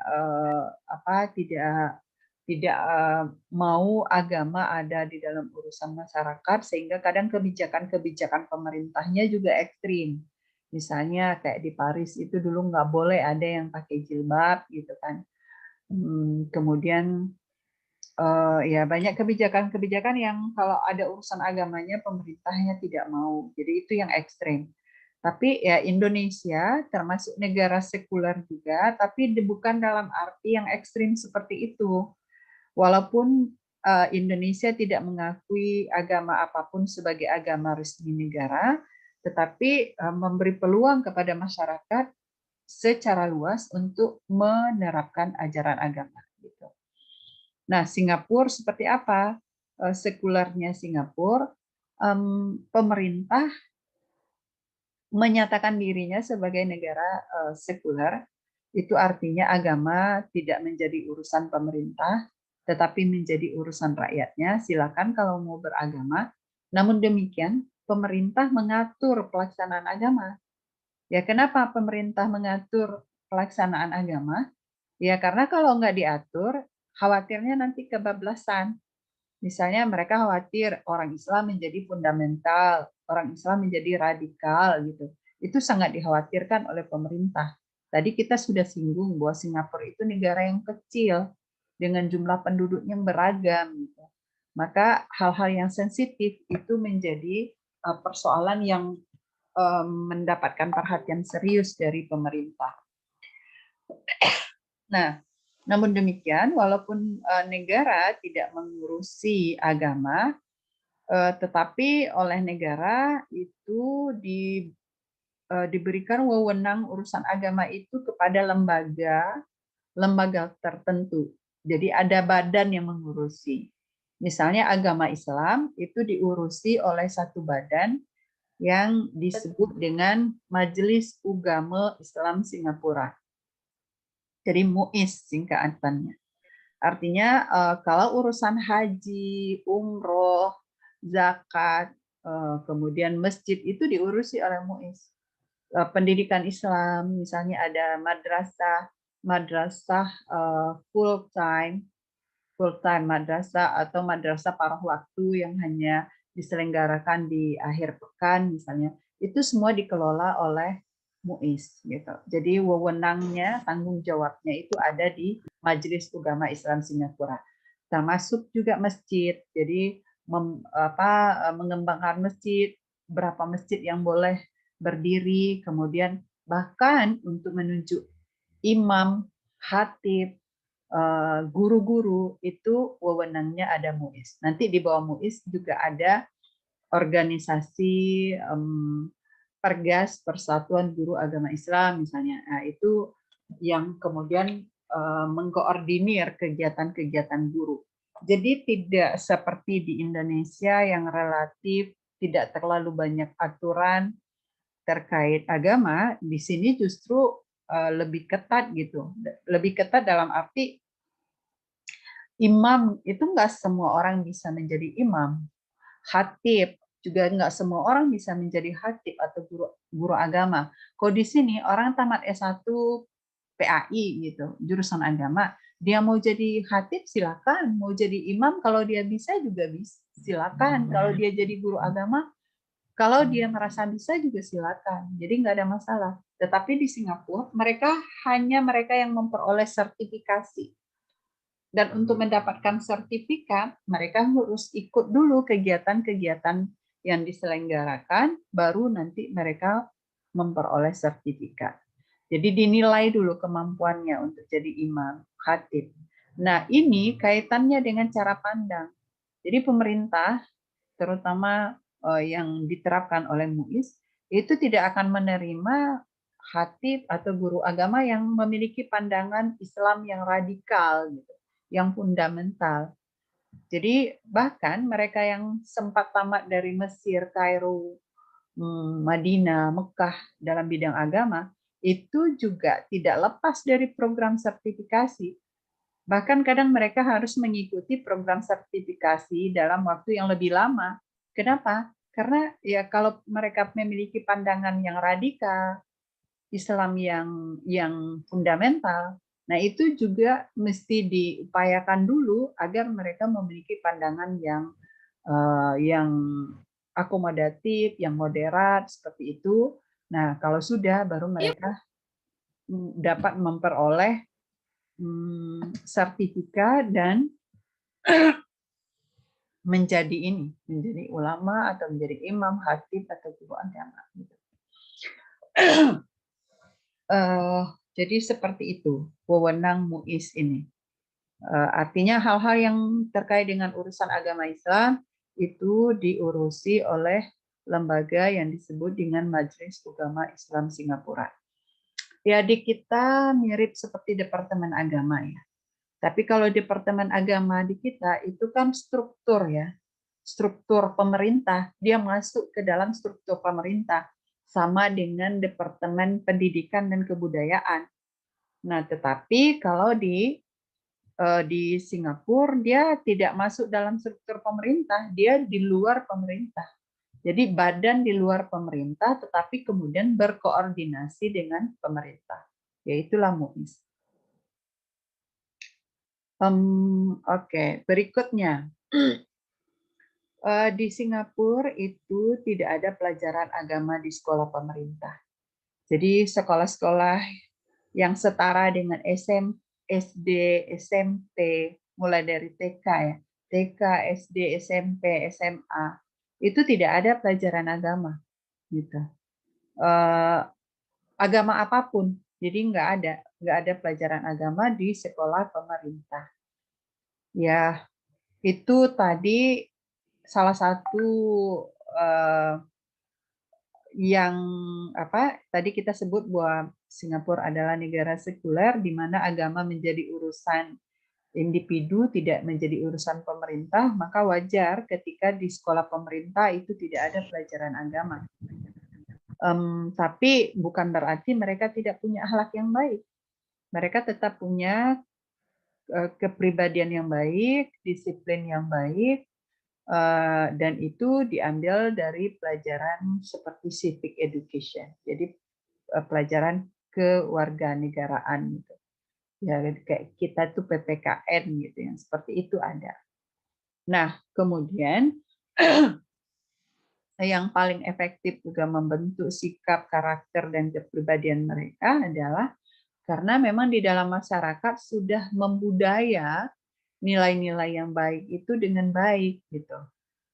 mau agama ada di dalam urusan masyarakat, sehingga kadang kebijakan pemerintahnya juga ekstrim. Misalnya kayak di Paris itu dulu nggak boleh ada yang pakai jilbab gitu kan. Kemudian ya banyak kebijakan-kebijakan yang kalau ada urusan agamanya pemerintahnya tidak mau. Jadi itu yang ekstrim. Tapi ya Indonesia termasuk negara sekuler juga, tapi bukan dalam arti yang ekstrim seperti itu. Walaupun Indonesia tidak mengakui agama apapun sebagai agama resmi negara, tetapi memberi peluang kepada masyarakat secara luas untuk menerapkan ajaran agama. Gitu. Nah, Singapura seperti apa? Sekulernya Singapura, pemerintah menyatakan dirinya sebagai negara sekuler, itu artinya agama tidak menjadi urusan pemerintah, tetapi menjadi urusan rakyatnya. Silakan kalau mau beragama. Namun demikian, pemerintah mengatur pelaksanaan agama. Ya, kenapa pemerintah mengatur pelaksanaan agama? Ya, karena kalau nggak diatur, khawatirnya nanti kebablasan. Misalnya mereka khawatir orang Islam menjadi fundamental, orang Islam menjadi radikal gitu. Itu sangat dikhawatirkan oleh pemerintah. Tadi kita sudah singgung bahwa Singapura itu negara yang kecil dengan jumlah penduduk yang beragam gitu. Maka hal-hal yang sensitif itu menjadi persoalan yang mendapatkan perhatian serius dari pemerintah. Nah, namun demikian, walaupun negara tidak mengurusi agama, tetapi oleh negara itu diberikan wewenang urusan agama itu kepada lembaga tertentu. Jadi ada badan yang mengurusi. Misalnya agama Islam itu diurusi oleh satu badan yang disebut dengan Majelis Ugama Islam Singapura. Jadi MUIS singkatannya. Artinya kalau urusan haji, umroh, zakat, kemudian masjid itu diurusi oleh MUIS. Pendidikan Islam, misalnya ada madrasah full time madrasah atau madrasah paruh waktu yang hanya diselenggarakan di akhir pekan misalnya, itu semua dikelola oleh MUIS gitu. Jadi wewenangnya, tanggung jawabnya itu ada di Majelis Ugama Islam Singapura. Termasuk juga masjid. Jadi mengembangkan masjid, berapa masjid yang boleh berdiri, kemudian bahkan untuk menunjuk imam, khatib, guru-guru itu wewenangnya ada MUIS. Nanti di bawah MUIS juga ada organisasi Pergas, Persatuan Guru Agama Islam misalnya. Nah, itu yang kemudian mengkoordinir kegiatan-kegiatan guru. Jadi tidak seperti di Indonesia yang relatif tidak terlalu banyak aturan terkait agama, di sini justru lebih ketat gitu. Lebih ketat dalam arti imam itu nggak semua orang bisa menjadi imam. Khatib juga nggak semua orang bisa menjadi khatib atau guru agama. Kalau di sini orang tamat S1 PAI gitu, jurusan agama, dia mau jadi khatib silakan, mau jadi imam kalau dia bisa juga bisa silakan. Kalau dia jadi guru agama, Kalau dia merasa bisa juga silakan, jadi nggak ada masalah. Tetapi di Singapura mereka yang memperoleh sertifikasi. Dan untuk mendapatkan sertifikat, mereka harus ikut dulu kegiatan-kegiatan yang diselenggarakan, baru nanti mereka memperoleh sertifikat. Jadi dinilai dulu kemampuannya untuk jadi imam, khatib. Nah, ini kaitannya dengan cara pandang. Jadi pemerintah, terutama yang diterapkan oleh MUIS, itu tidak akan menerima khatib atau guru agama yang memiliki pandangan Islam yang radikal, gitu, yang fundamental. Jadi bahkan mereka yang sempat tamat dari Mesir, Kairo, Madinah, Mekah dalam bidang agama, itu juga tidak lepas dari program sertifikasi. Bahkan kadang mereka harus mengikuti program sertifikasi dalam waktu yang lebih lama. Kenapa? Karena ya kalau mereka memiliki pandangan yang radikal, Islam yang fundamental, nah itu juga mesti diupayakan dulu agar mereka memiliki pandangan yang akomodatif, yang moderat seperti itu. Nah, kalau sudah baru mereka dapat memperoleh sertifikat dan menjadi ulama atau menjadi imam, khatib atau guru agama. Jadi seperti itu wewenang MUIS ini. Artinya hal-hal yang terkait dengan urusan agama Islam itu diurusi oleh lembaga yang disebut dengan Majelis Ulama Islam Singapura. Ya, di kita mirip seperti Departemen Agama ya. Tapi kalau Departemen Agama di kita itu kan struktur ya, struktur pemerintah, dia masuk ke dalam struktur pemerintah, sama dengan Departemen Pendidikan dan Kebudayaan. Nah, tetapi kalau di Singapura dia tidak masuk dalam struktur pemerintah, dia di luar pemerintah. Jadi badan di luar pemerintah, tetapi kemudian berkoordinasi dengan pemerintah, yaitulah MUIS. Oke, berikutnya. Di Singapura itu tidak ada pelajaran agama di sekolah pemerintah. Jadi sekolah-sekolah yang setara dengan SD, SMP, mulai dari TK ya, TK, SD, SMP, SMA, itu tidak ada pelajaran agama, gitu. Agama apapun, jadi nggak ada pelajaran agama di sekolah pemerintah. Ya, itu tadi salah satu yang tadi kita sebut bahwa Singapura adalah negara sekuler di mana agama menjadi urusan individu, tidak menjadi urusan pemerintah, maka wajar ketika di sekolah pemerintah itu tidak ada pelajaran agama. Tapi bukan berarti mereka tidak punya akhlak yang baik. Mereka tetap punya kepribadian yang baik, disiplin yang baik, dan itu diambil dari pelajaran seperti civic education. Jadi pelajaran kewarganegaraan gitu. Ya kayak kita tuh PPKN gitu yang seperti itu ada. Nah, kemudian yang paling efektif juga membentuk sikap, karakter, dan kepribadian mereka adalah karena memang di dalam masyarakat sudah membudaya nilai-nilai yang baik itu dengan baik gitu.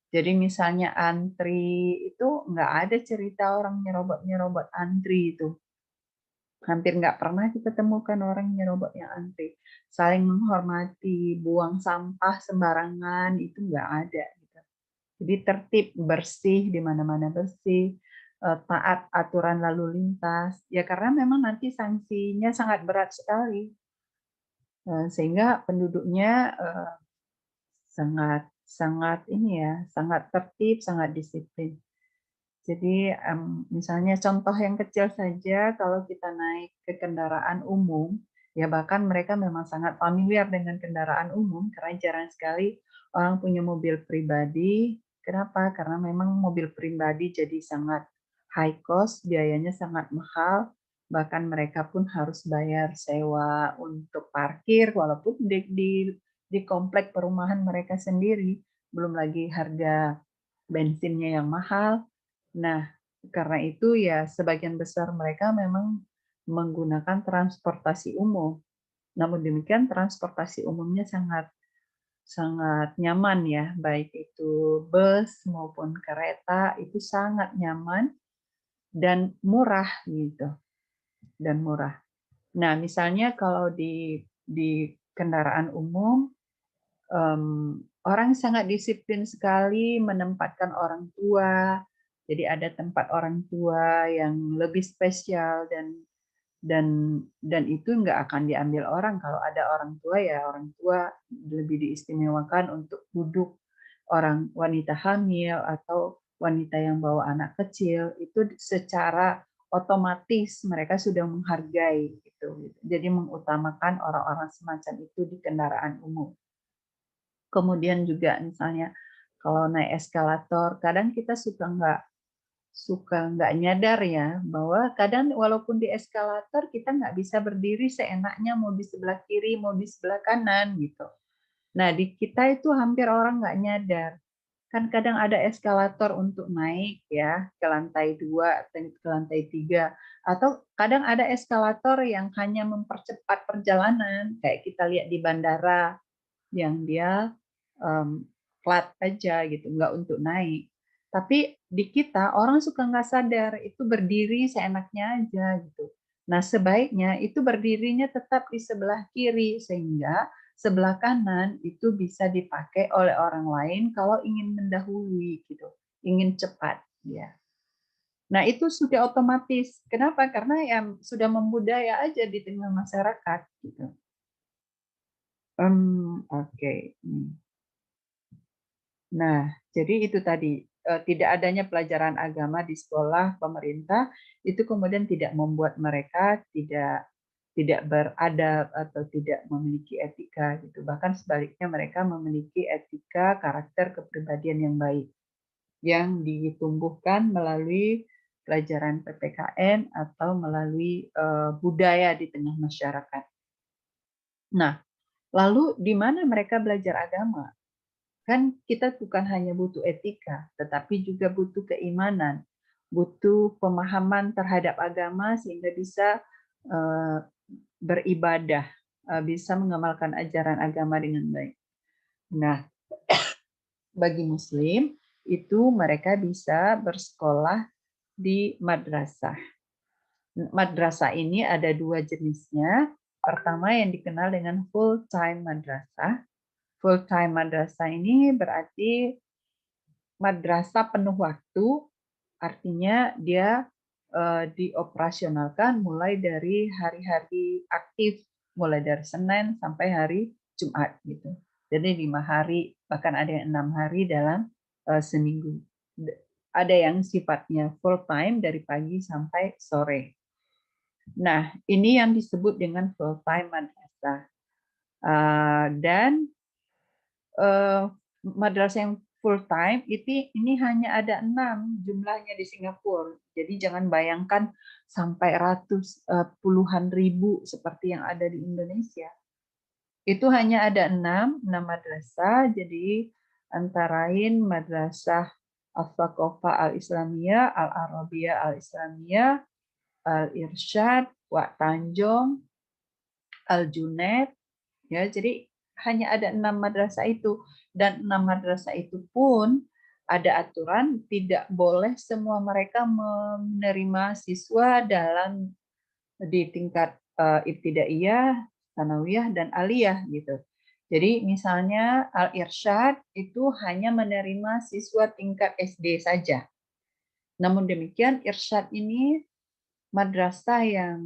Jadi misalnya antri itu nggak ada cerita orang nyerobot antri itu. Hampir nggak pernah kita temukan orang nyerobot yang antri. Saling menghormati, buang sampah sembarangan itu nggak ada. Jadi tertib, bersih, di mana-mana bersih, taat aturan lalu lintas. Ya karena memang nanti sanksinya sangat berat sekali. Sehingga penduduknya sangat tertib, sangat disiplin. Jadi misalnya contoh yang kecil saja, kalau kita naik ke kendaraan umum, ya bahkan mereka memang sangat familiar dengan kendaraan umum, karena jarang sekali orang punya mobil pribadi. Kenapa? Karena memang mobil pribadi jadi sangat high cost, biayanya sangat mahal, bahkan mereka pun harus bayar sewa untuk parkir, walaupun di komplek perumahan mereka sendiri, belum lagi harga bensinnya yang mahal. Nah, karena itu ya sebagian besar mereka memang menggunakan transportasi umum. Namun demikian transportasi umumnya sangat sangat nyaman ya, baik itu bus maupun kereta itu sangat nyaman dan murah gitu, dan murah. Nah, misalnya kalau di kendaraan umum, orang sangat disiplin sekali menempatkan orang tua. Jadi ada tempat orang tua yang lebih spesial dan itu nggak akan diambil orang. Kalau ada orang tua ya orang tua lebih diistimewakan untuk duduk. Orang wanita hamil atau wanita yang bawa anak kecil itu secara otomatis mereka sudah menghargai gitu. Jadi mengutamakan orang-orang semacam itu di kendaraan umum. Kemudian juga misalnya kalau naik eskalator, kadang kita suka nggak nyadar ya bahwa kadang walaupun di eskalator kita nggak bisa berdiri seenaknya, mau di sebelah kiri mau di sebelah kanan gitu. Nah di kita itu hampir orang nggak nyadar, kan kadang ada eskalator untuk naik ya ke lantai 2 atau ke lantai 3, atau kadang ada eskalator yang hanya mempercepat perjalanan kayak kita lihat di bandara yang dia flat aja gitu, nggak untuk naik. Tapi di kita orang suka nggak sadar itu berdiri seenaknya aja gitu. Nah sebaiknya itu berdirinya tetap di sebelah kiri sehingga sebelah kanan itu bisa dipakai oleh orang lain kalau ingin mendahului gitu, ingin cepat ya. Nah itu sudah otomatis. Kenapa? Karena yang sudah membudaya aja di tengah masyarakat gitu. Oke. Nah, jadi itu tadi tidak adanya pelajaran agama di sekolah pemerintah itu kemudian tidak membuat mereka tidak beradab atau tidak memiliki etika gitu. Bahkan sebaliknya mereka memiliki etika, karakter, kepribadian yang baik yang ditumbuhkan melalui pelajaran PPKN atau melalui budaya di tengah masyarakat. Nah, lalu di mana mereka belajar agama? Kan kita bukan hanya butuh etika, tetapi juga butuh keimanan, butuh pemahaman terhadap agama sehingga bisa beribadah, bisa mengamalkan ajaran agama dengan baik. Nah, bagi Muslim itu mereka bisa bersekolah di madrasah. Madrasah ini ada dua jenisnya. Pertama yang dikenal dengan full-time madrasah. Full-time madrasah ini berarti madrasah penuh waktu, artinya dia dioperasionalkan mulai dari hari-hari aktif, mulai dari Senin sampai hari Jumat gitu. Jadi 5 hari, bahkan ada yang 6 hari dalam seminggu. Ada yang sifatnya full time dari pagi sampai sore. Nah, ini yang disebut dengan full time madrasah. Dan madrasah yang full time ini hanya ada 6 jumlahnya di Singapura. Jadi jangan bayangkan sampai puluhan ribu seperti yang ada di Indonesia. Itu hanya ada 6 madrasah. Jadi antara lain madrasah Al-Thaqafah Al-Islamiyah, Al-Arabiyah Al-Islamiyah, Al-Irsyad, Wak Tanjung, Al-Junaid, ya. Jadi hanya ada 6 madrasah itu, dan 6 madrasah itu pun ada aturan tidak boleh semua mereka menerima siswa di tingkat ibtidaiyah, tsanawiyah dan aliyah gitu. Jadi misalnya Al-Irsyad itu hanya menerima siswa tingkat SD saja. Namun demikian Irsyad ini madrasah yang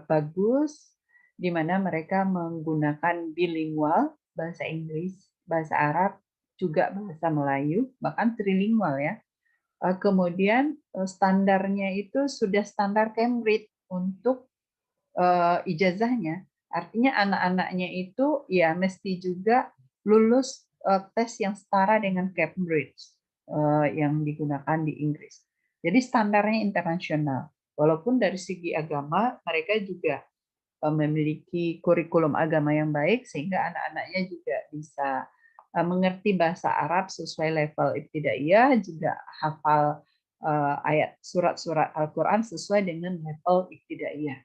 bagus di mana mereka menggunakan bilingual, bahasa Inggris, bahasa Arab, juga bahasa Melayu, bahkan trilingual ya. Kemudian standarnya itu sudah standar Cambridge untuk ijazahnya. Artinya anak-anaknya itu ya mesti juga lulus tes yang setara dengan Cambridge yang digunakan di Inggris. Jadi standarnya internasional. Walaupun dari segi agama mereka juga memiliki kurikulum agama yang baik sehingga anak-anaknya juga bisa mengerti bahasa Arab sesuai level ibtidaiyah, juga hafal ayat surat-surat Al-Quran sesuai dengan level ibtidaiyah.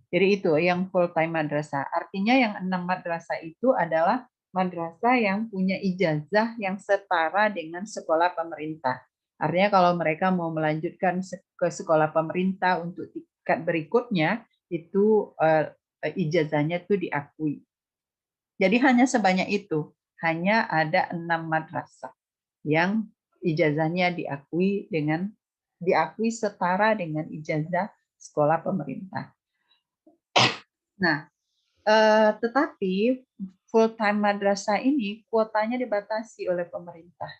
Jadi itu yang full time madrasah. Artinya yang 6 madrasah itu adalah madrasah yang punya ijazah yang setara dengan sekolah pemerintah. Artinya kalau mereka mau melanjutkan ke sekolah pemerintah untuk tingkat berikutnya, itu ijazahnya itu diakui. Jadi hanya sebanyak itu, hanya ada 6 madrasah yang ijazahnya diakui setara dengan ijazah sekolah pemerintah. Nah, tetapi full time madrasah ini kuotanya dibatasi oleh pemerintah.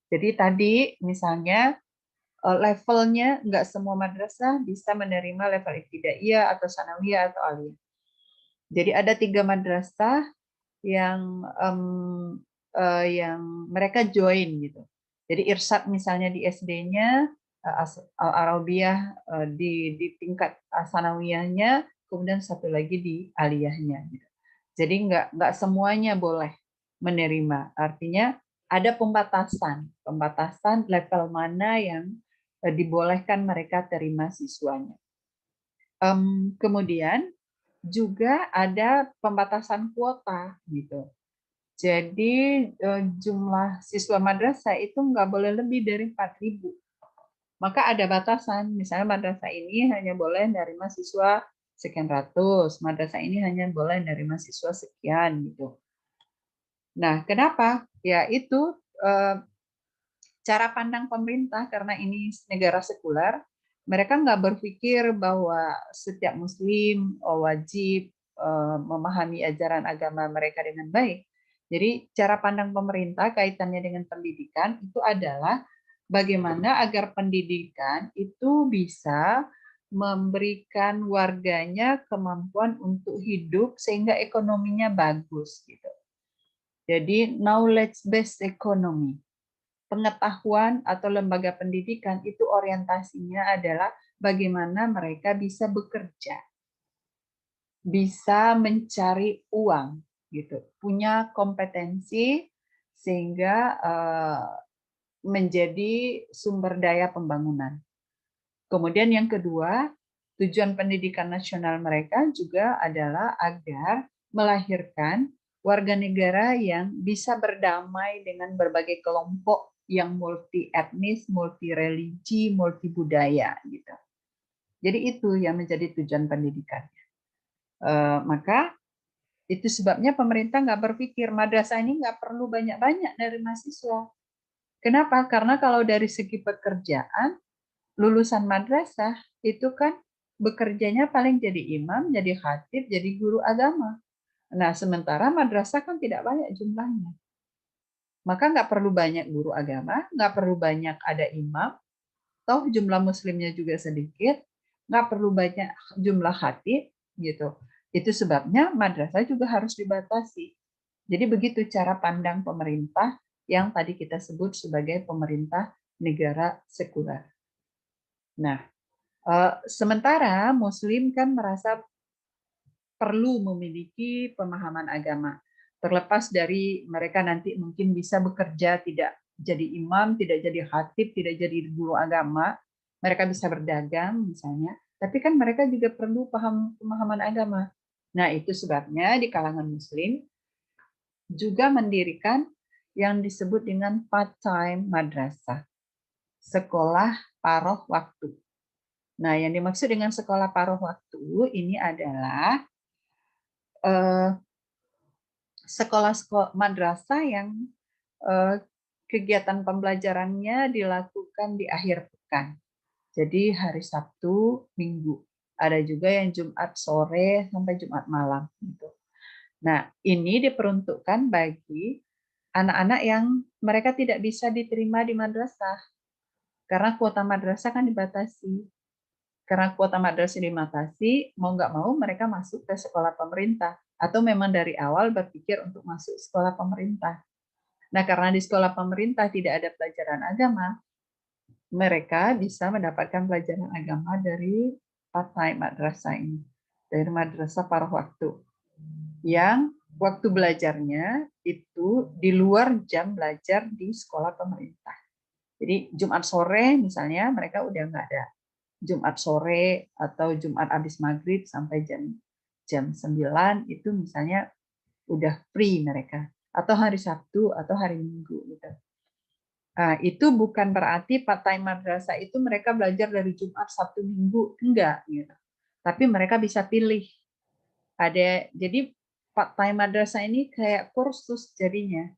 Jadi tadi misalnya levelnya nggak semua madrasah bisa menerima level ibtidaiyah atau sanawiyah atau aliyah. Jadi ada 3 madrasah yang mereka join gitu. Jadi Irsyad misalnya di SD-nya, Al-Arabiyah di tingkat sanawiyahnya, kemudian satu lagi di aliyahnya. Gitu. Jadi nggak semuanya boleh menerima. Artinya ada pembatasan level mana yang dibolehkan mereka terima siswanya. Kemudian juga ada pembatasan kuota gitu. Jadi jumlah siswa madrasah itu nggak boleh lebih dari 4.000. Maka ada batasan, misalnya madrasah ini hanya boleh menerima siswa sekian ratus, madrasah ini hanya boleh menerima siswa sekian gitu. Nah, kenapa? Ya itu cara pandang pemerintah karena ini negara sekuler, mereka nggak berpikir bahwa setiap Muslim wajib memahami ajaran agama mereka dengan baik. Jadi cara pandang pemerintah kaitannya dengan pendidikan itu adalah bagaimana agar pendidikan itu bisa memberikan warganya kemampuan untuk hidup sehingga ekonominya bagus gitu. Jadi knowledge based economy. Pengetahuan atau lembaga pendidikan itu orientasinya adalah bagaimana mereka bisa bekerja, bisa mencari uang, gitu, punya kompetensi sehingga menjadi sumber daya pembangunan. Kemudian yang kedua, tujuan pendidikan nasional mereka juga adalah agar melahirkan warga negara yang bisa berdamai dengan berbagai kelompok yang multi etnis, multi religi, multi budaya gitu. Jadi itu yang menjadi tujuan pendidikannya. Maka itu sebabnya pemerintah nggak berpikir madrasah ini nggak perlu banyak-banyak dari mahasiswa. Kenapa? Karena kalau dari segi pekerjaan, lulusan madrasah itu kan bekerjanya paling jadi imam, jadi khatib, jadi guru agama. Nah, sementara madrasah kan tidak banyak jumlahnya. Maka nggak perlu banyak guru agama, nggak perlu banyak ada imam, toh jumlah muslimnya juga sedikit, nggak perlu banyak jumlah khatib, gitu. Itu sebabnya madrasah juga harus dibatasi. Jadi begitu cara pandang pemerintah yang tadi kita sebut sebagai pemerintah negara sekuler. Nah, sementara Muslim kan merasa perlu memiliki pemahaman agama. Terlepas dari mereka nanti mungkin bisa bekerja tidak jadi imam, tidak jadi khatib, tidak jadi guru agama, mereka bisa berdagang misalnya, tapi kan mereka juga perlu pemahaman agama. Nah, itu sebabnya di kalangan Muslim juga mendirikan yang disebut dengan part-time madrasah, sekolah paruh waktu. Nah, yang dimaksud dengan sekolah paruh waktu ini adalah sekolah-sekolah madrasah yang kegiatan pembelajarannya dilakukan di akhir pekan. Jadi hari Sabtu, Minggu. Ada juga yang Jumat sore sampai Jumat malam. Gitu. Nah, ini diperuntukkan bagi anak-anak yang mereka tidak bisa diterima di madrasah. Karena kuota madrasah kan dibatasi. Karena kuota madrasah dibatasi, mau nggak mau mereka masuk ke sekolah pemerintah. Atau memang dari awal berpikir untuk masuk sekolah pemerintah. Nah, karena di sekolah pemerintah tidak ada pelajaran agama, mereka bisa mendapatkan pelajaran agama dari part-time madrasah ini, dari madrasah paruh waktu. Yang waktu belajarnya itu di luar jam belajar di sekolah pemerintah. Jadi Jumat sore misalnya mereka udah nggak ada Jumat sore atau Jumat habis maghrib sampai jam 9 itu misalnya udah free mereka, atau hari Sabtu atau hari Minggu gitu. Nah, itu bukan berarti part-time madrasah itu mereka belajar dari Jumat, Sabtu, Minggu, enggak gitu. Tapi mereka bisa pilih. Jadi part-time madrasah ini kayak kursus jadinya.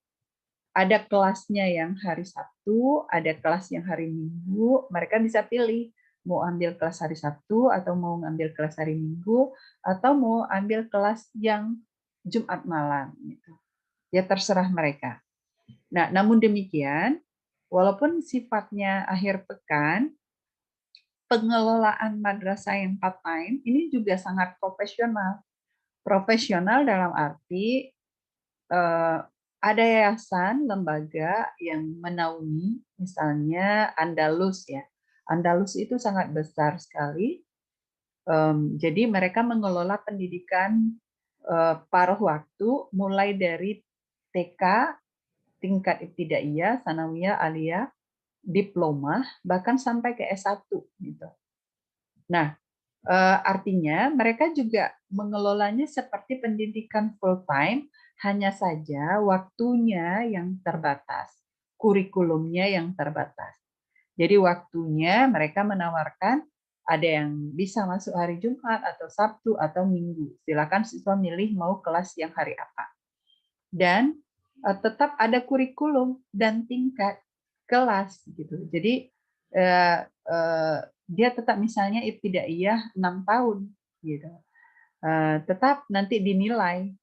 Ada kelasnya yang hari Sabtu, ada kelas yang hari Minggu, mereka bisa pilih mau ambil kelas hari Sabtu atau mau ngambil kelas hari Minggu atau mau ambil kelas yang Jumat malam gitu. Ya terserah mereka. Nah, namun demikian, walaupun sifatnya akhir pekan, pengelolaan madrasah yang part-time ini juga sangat profesional. Profesional dalam arti ada yayasan, lembaga yang menaungi, misalnya Andalus ya. Andalus itu sangat besar sekali. Jadi mereka mengelola pendidikan paruh waktu mulai dari TK, tingkat ibtidaiyah, sanawiyah, aliyah, diploma, bahkan sampai ke S1 gitu. Nah, artinya mereka juga mengelolanya seperti pendidikan full time, hanya saja waktunya yang terbatas, kurikulumnya yang terbatas. Jadi waktunya mereka menawarkan ada yang bisa masuk hari Jumat atau Sabtu atau Minggu. Silakan siswa milih mau kelas yang hari apa. Dan tetap ada kurikulum dan tingkat kelas gitu. Jadi dia tetap misalnya ibtidaiyah 6 tahun gitu. Tetap nanti dinilai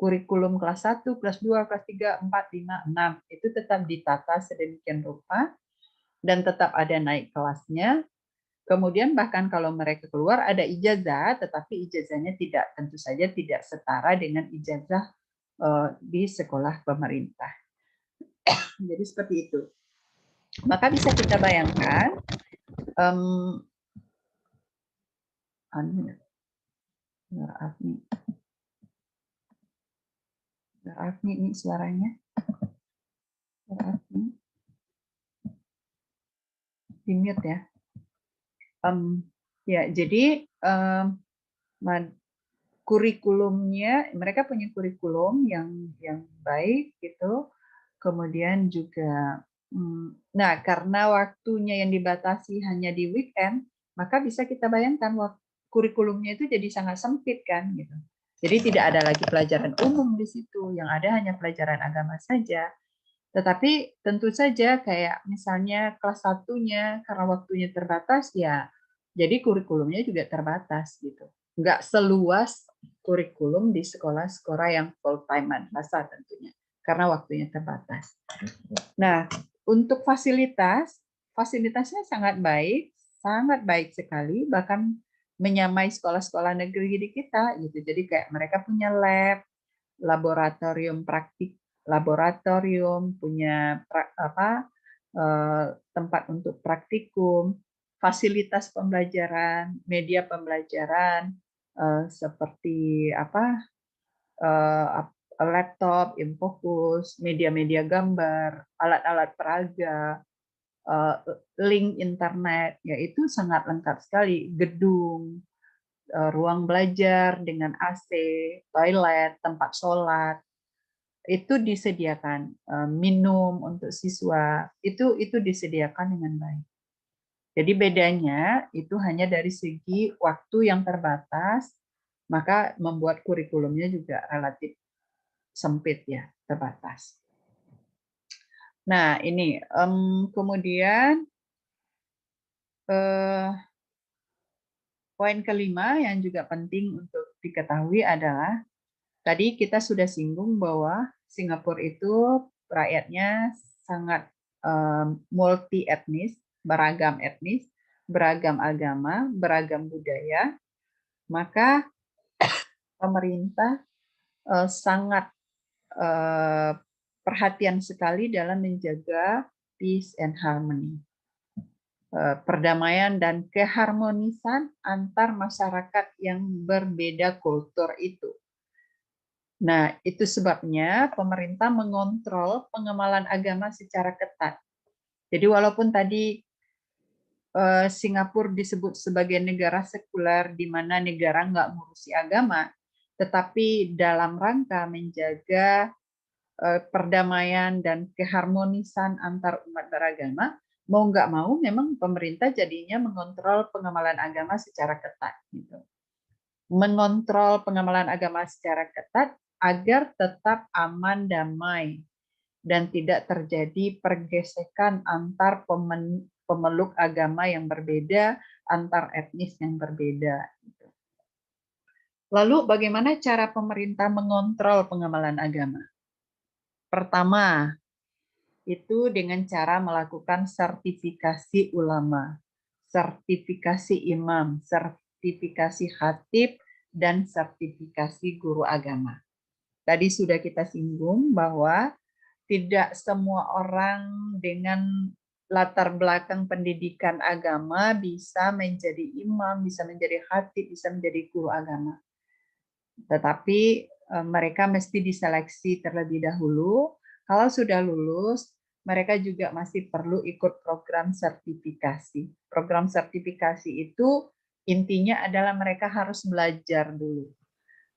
kurikulum kelas 1, kelas 2, kelas 3, 4, 5, 6 itu tetap ditata sedemikian rupa dan tetap ada naik kelasnya. Kemudian bahkan kalau mereka keluar ada ijazah, tetapi ijazahnya tidak, tentu saja tidak setara dengan ijazah di sekolah pemerintah. Jadi seperti itu. Maka bisa kita bayangkan, maaf nih ini suaranya, di mute ya. Ya jadi kurikulumnya, mereka punya kurikulum yang baik gitu. Kemudian juga, nah karena waktunya yang dibatasi hanya di weekend, maka bisa kita bayangkan kurikulumnya itu jadi sangat sempit kan gitu. Jadi tidak ada lagi pelajaran umum di situ, yang ada hanya pelajaran agama saja. Tetapi tentu saja kayak misalnya kelas 1-nya karena waktunya terbatas ya, jadi kurikulumnya juga terbatas gitu. Nggak seluas kurikulum di sekolah-sekolah yang full time madrasah tentunya, karena waktunya terbatas. Nah, untuk fasilitasnya sangat baik sekali, bahkan menyamai sekolah-sekolah negeri di kita gitu. Jadi kayak mereka punya lab, laboratorium praktik, punya tempat untuk praktikum, fasilitas pembelajaran, media pembelajaran seperti laptop, infokus, media-media gambar, alat-alat peraga, link internet, yaitu sangat lengkap sekali. Gedung, ruang belajar dengan AC, toilet, tempat sholat, itu disediakan. Minum untuk siswa, itu disediakan dengan baik. Jadi bedanya itu hanya dari segi waktu yang terbatas, maka membuat kurikulumnya juga relatif sempit ya, terbatas. Nah ini kemudian poin kelima yang juga penting untuk diketahui adalah tadi kita sudah singgung bahwa Singapura itu rakyatnya sangat multi etnis, beragam agama, beragam budaya. Maka pemerintah sangat perhatian sekali dalam menjaga peace and harmony, perdamaian dan keharmonisan antar masyarakat yang berbeda kultur itu. Nah, itu sebabnya pemerintah mengontrol pengamalan agama secara ketat. Jadi walaupun tadi Singapura disebut sebagai negara sekuler di mana negara nggak ngurusi agama, tetapi dalam rangka menjaga perdamaian dan keharmonisan antar umat beragama, mau nggak mau memang pemerintah jadinya mengontrol pengamalan agama secara ketat. Gitu. Mengontrol pengamalan agama secara ketat agar tetap aman, damai, dan tidak terjadi pergesekan antar pemeluk agama yang berbeda, antar etnis yang berbeda. Lalu bagaimana cara pemerintah mengontrol pengamalan agama? Pertama, itu dengan cara melakukan sertifikasi ulama, sertifikasi imam, sertifikasi khatib, dan sertifikasi guru agama. Tadi sudah kita singgung bahwa tidak semua orang dengan latar belakang pendidikan agama bisa menjadi imam, bisa menjadi khatib, bisa menjadi guru agama. Tetapi mereka mesti diseleksi terlebih dahulu. Kalau sudah lulus, mereka juga masih perlu ikut program sertifikasi. Program sertifikasi itu intinya adalah mereka harus belajar dulu.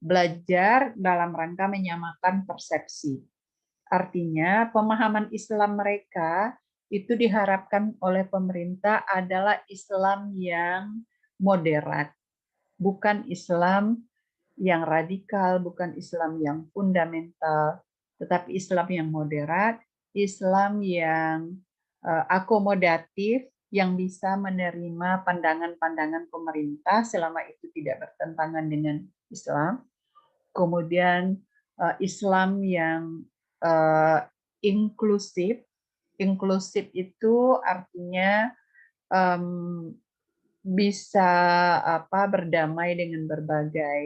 Belajar dalam rangka menyamakan persepsi. Artinya pemahaman Islam mereka itu diharapkan oleh pemerintah adalah Islam yang moderat, bukan Islam yang radikal, bukan Islam yang fundamental, tetapi Islam yang moderat, Islam yang akomodatif, yang bisa menerima pandangan-pandangan pemerintah selama itu tidak bertentangan dengan Islam. Kemudian Islam yang inklusif. Inklusif itu artinya bisa berdamai dengan berbagai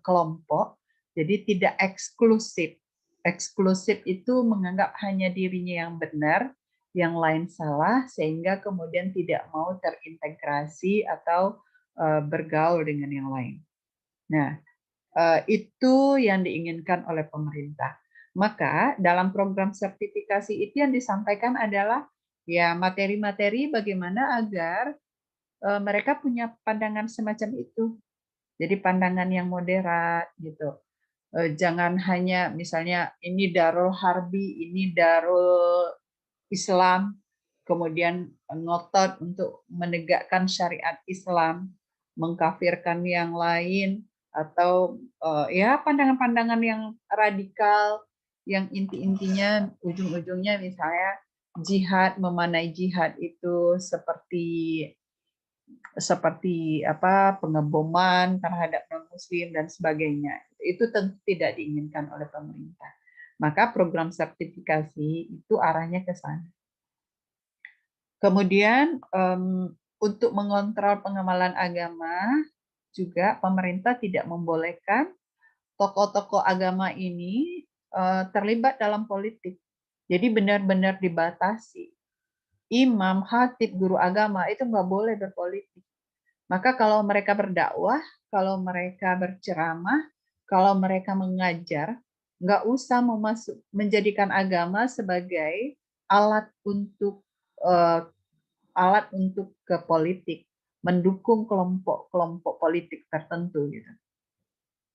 kelompok, jadi tidak eksklusif. Eksklusif itu menganggap hanya dirinya yang benar, yang lain salah, sehingga kemudian tidak mau terintegrasi atau bergaul dengan yang lain. Nah, itu yang diinginkan oleh pemerintah. Maka dalam program sertifikasi itu yang disampaikan adalah ya materi-materi bagaimana agar mereka punya pandangan semacam itu. Jadi pandangan yang moderat gitu. Jangan hanya misalnya ini Darul Harbi, ini Darul Islam, kemudian ngotot untuk menegakkan syariat Islam, mengkafirkan yang lain, atau ya pandangan-pandangan yang radikal, yang inti-intinya ujung-ujungnya misalnya jihad, memanai jihad itu seperti pengeboman terhadap non-muslim dan sebagainya. Itu tentu tidak diinginkan oleh pemerintah. Maka program sertifikasi itu arahnya ke sana. Kemudian untuk mengontrol pengamalan agama juga pemerintah tidak membolehkan tokoh-tokoh agama ini terlibat dalam politik. Jadi benar-benar dibatasi. Imam, khatib, guru agama itu nggak boleh berpolitik. Maka kalau mereka berdakwah, kalau mereka berceramah, kalau mereka mengajar, nggak usah menjadikan agama sebagai alat untuk ke politik, mendukung kelompok-kelompok politik tertentu gitu.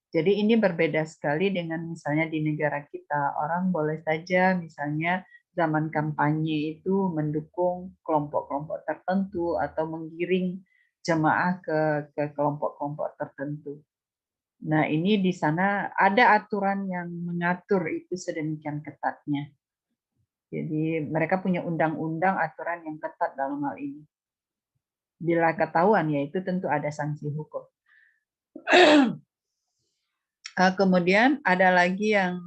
Jadi ini berbeda sekali dengan misalnya di negara kita, orang boleh saja misalnya zaman kampanye itu mendukung kelompok-kelompok tertentu atau menggiring jemaah ke kelompok-kelompok tertentu. Nah, ini di sana ada aturan yang mengatur itu sedemikian ketatnya. Jadi mereka punya undang-undang aturan yang ketat dalam hal ini. Bila ketahuan, ya itu tentu ada sanksi hukum. Kemudian ada lagi yang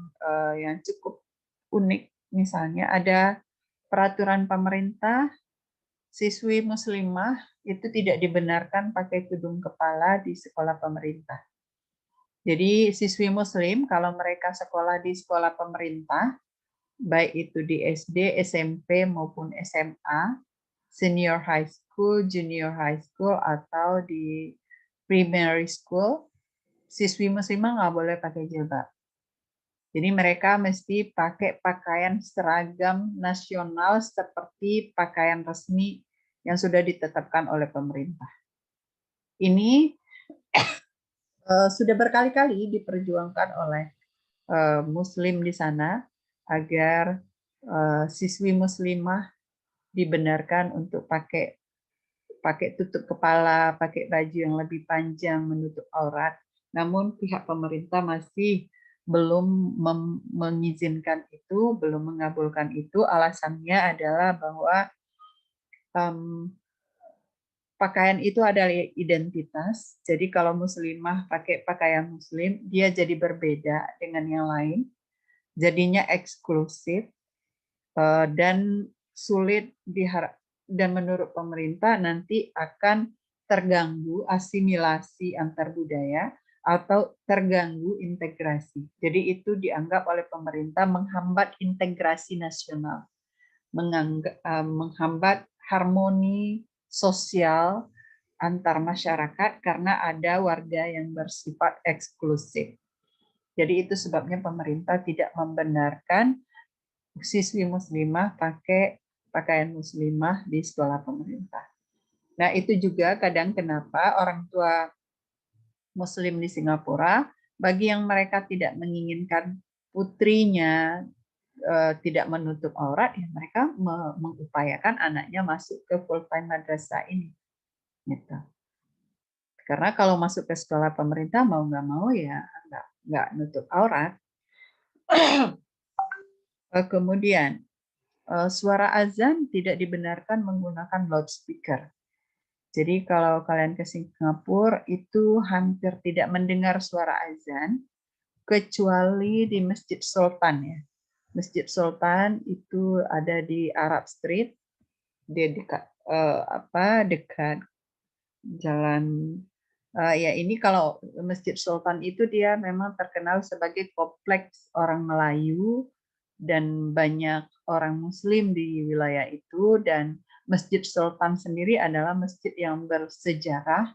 cukup unik, misalnya ada peraturan pemerintah siswi muslimah itu tidak dibenarkan pakai tudung kepala di sekolah pemerintah. Jadi siswi muslim kalau mereka sekolah di sekolah pemerintah, baik itu di SD, SMP maupun SMA, senior high school, junior high school, atau di primary school, siswi muslimah nggak boleh pakai jilbab. Jadi mereka mesti pakai pakaian seragam nasional seperti pakaian resmi yang sudah ditetapkan oleh pemerintah. Ini sudah berkali-kali diperjuangkan oleh Muslim di sana agar siswi muslimah dibenarkan untuk pakai tutup kepala, pakai baju yang lebih panjang menutup aurat. Namun pihak pemerintah masih belum mengizinkan itu, belum mengabulkan itu. Alasannya adalah bahwa pakaian itu adalah identitas. Jadi kalau muslimah pakai pakaian muslim, dia jadi berbeda dengan yang lain. Jadinya eksklusif dan sulit diharap, dan menurut pemerintah nanti akan terganggu asimilasi antar budaya atau terganggu integrasi. Jadi itu dianggap oleh pemerintah menghambat integrasi nasional, menghambat harmoni sosial antar masyarakat karena ada warga yang bersifat eksklusif. Jadi itu sebabnya pemerintah tidak membenarkan siswi muslimah pakai pakaian muslimah di sekolah pemerintah. Nah, itu juga kadang kenapa orang tua muslim di Singapura, bagi yang mereka tidak menginginkan putrinya tidak menutup aurat, ya mereka mengupayakan anaknya masuk ke full time madrasah ini. Gitu. Karena kalau masuk ke sekolah pemerintah mau nggak mau ya nggak nutup aurat. Kemudian suara azan tidak dibenarkan menggunakan loudspeaker. Jadi kalau kalian ke Singapura itu hampir tidak mendengar suara azan kecuali di Masjid Sultan ya. Masjid Sultan itu ada di Arab Street, dia dekat dekat jalan ya ini kalau Masjid Sultan itu dia memang terkenal sebagai kompleks orang Melayu dan banyak orang Muslim di wilayah itu, dan Masjid Sultan sendiri adalah masjid yang bersejarah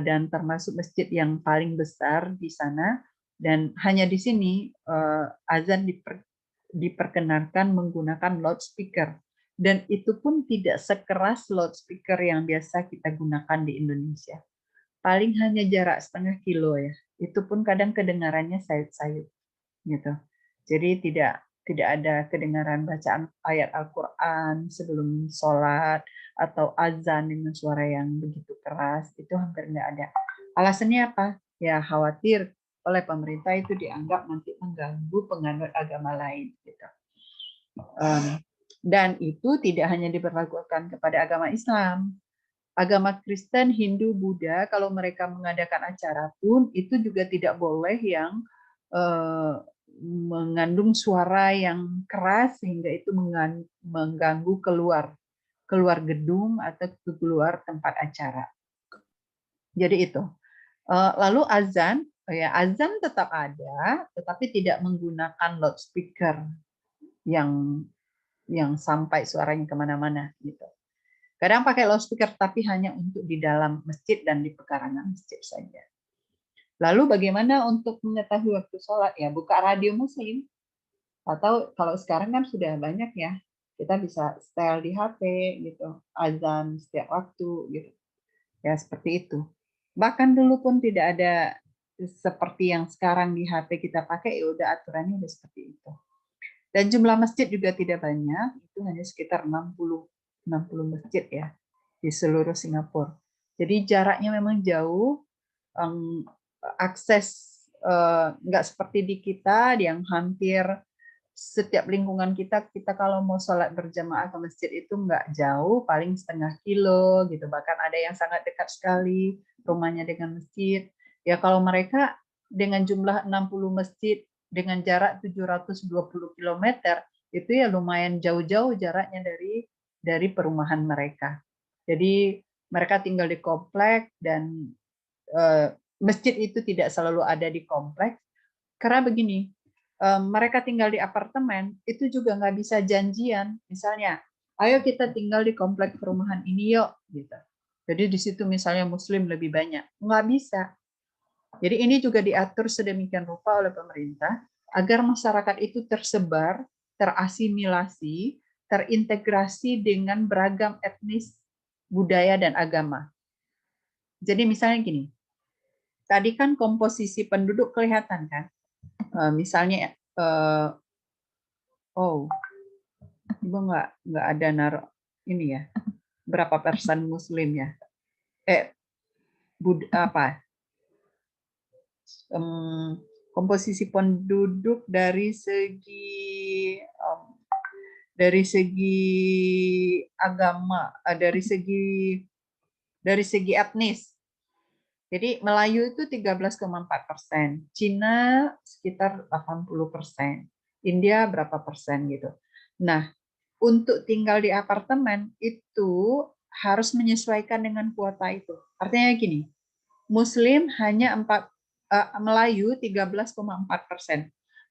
dan termasuk masjid yang paling besar di sana, dan hanya di sini azan diperkenankan menggunakan loudspeaker, dan itu pun tidak sekeras loudspeaker yang biasa kita gunakan di Indonesia. Paling hanya jarak setengah kilo ya, itu pun kadang kedengarannya sayup-sayup gitu. Jadi tidak ada kedengaran bacaan ayat Al-Quran sebelum sholat atau azan dengan suara yang begitu keras, itu hampir nggak ada. Alasannya apa? Ya khawatir oleh pemerintah itu dianggap nanti mengganggu penganut agama lain. Gitu. Dan itu tidak hanya diberlakukan kepada agama Islam. Agama Kristen, Hindu, Buddha, kalau mereka mengadakan acara pun itu juga tidak boleh yang mengandung suara yang keras sehingga itu mengganggu keluar gedung atau keluar tempat acara. Jadi itu. Lalu azan, ya azan tetap ada, tetapi tidak menggunakan loudspeaker yang sampai suaranya kemana-mana gitu. Kadang pakai loudspeaker, tapi hanya untuk di dalam masjid dan di pekarangan masjid saja. Lalu bagaimana untuk mengetahui waktu sholat? Ya buka radio muslim. Atau kalau sekarang kan sudah banyak ya, kita bisa setel di HP gitu, azan setiap waktu gitu. Ya seperti itu. Bahkan dulu pun tidak ada seperti yang sekarang di HP kita pakai, ya udah aturannya udah seperti itu. Dan jumlah masjid juga tidak banyak, itu hanya sekitar 60 masjid ya di seluruh Singapura. Jadi jaraknya memang jauh, akses nggak seperti di kita yang hampir setiap lingkungan kita kalau mau sholat berjamaah ke masjid itu nggak jauh, paling setengah kilo gitu, bahkan ada yang sangat dekat sekali rumahnya dengan masjid. Ya kalau mereka dengan jumlah 60 masjid dengan jarak 720 km itu ya lumayan jauh-jauh jaraknya dari perumahan mereka. Jadi mereka tinggal di komplek dan masjid itu tidak selalu ada di kompleks karena begini, mereka tinggal di apartemen itu juga nggak bisa janjian, misalnya ayo kita tinggal di komplek perumahan ini yuk gitu. Jadi di situ misalnya Muslim lebih banyak, nggak bisa. Jadi ini juga diatur sedemikian rupa oleh pemerintah agar masyarakat itu tersebar, terasimilasi, terintegrasi dengan beragam etnis, budaya, dan agama. Jadi misalnya gini, tadi kan komposisi penduduk kelihatan kan? Misalnya, Ibu nggak ada naruh ini ya, berapa persen Muslim ya? Komposisi penduduk dari segi agama, dari segi etnis. Jadi Melayu itu 13,4%, Cina sekitar 80%, India berapa persen gitu. Nah, untuk tinggal di apartemen itu harus menyesuaikan dengan kuota itu. Artinya gini, Muslim hanya Melayu 13,4%.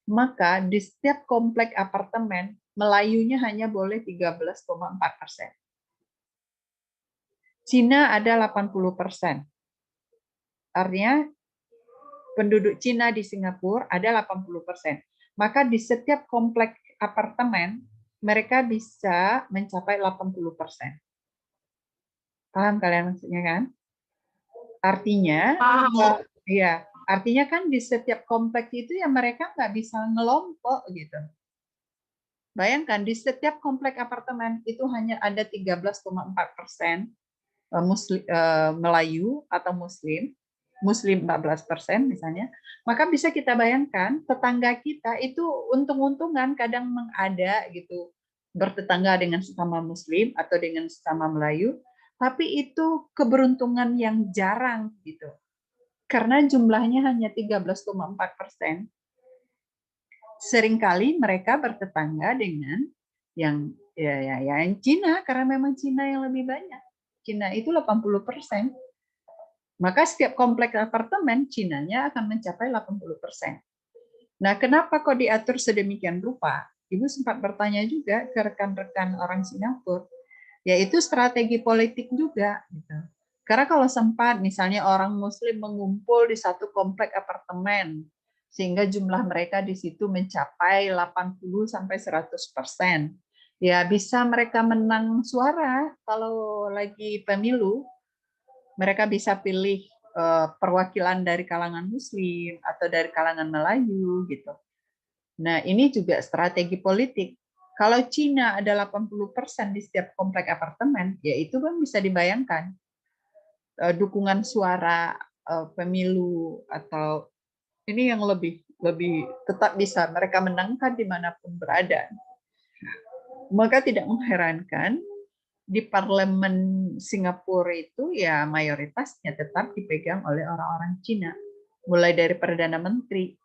Maka di setiap komplek apartemen Melayunya hanya boleh 13,4%. Cina ada 80%. Artinya penduduk Cina di Singapura ada 80%. Maka di setiap komplek apartemen mereka bisa mencapai 80%. Paham kalian maksudnya kan? Artinya, artinya kan di setiap komplek itu ya mereka nggak bisa ngelompok gitu. Bayangkan di setiap komplek apartemen itu hanya ada 13,4% Melayu atau Muslim 14% misalnya, maka bisa kita bayangkan tetangga kita itu untung-untungan kadang mengada gitu, bertetangga dengan sesama Muslim atau dengan sesama Melayu, tapi itu keberuntungan yang jarang gitu. Karena jumlahnya hanya 13,4%. Seringkali mereka bertetangga dengan yang Cina, karena memang Cina yang lebih banyak. Cina itu 80%. Maka setiap kompleks apartemen Cinanya akan mencapai 80%. Nah, kenapa kok diatur sedemikian rupa? Ibu sempat bertanya juga ke rekan-rekan orang Singapura, yaitu strategi politik juga. Gitu. Karena kalau sempat misalnya orang Muslim mengumpul di satu kompleks apartemen, sehingga jumlah mereka di situ mencapai 80-100%, ya bisa mereka menang suara kalau lagi pemilu. Mereka bisa pilih perwakilan dari kalangan Muslim atau dari kalangan Melayu gitu. Nah, ini juga strategi politik. Kalau Cina ada 80% di setiap komplek apartemen, ya itu kan bisa dibayangkan dukungan suara pemilu atau ini yang lebih tetap bisa mereka menangkan dimanapun berada. Maka tidak mengherankan di parlemen Singapura itu ya mayoritasnya tetap dipegang oleh orang-orang Cina, mulai dari Perdana Menteri.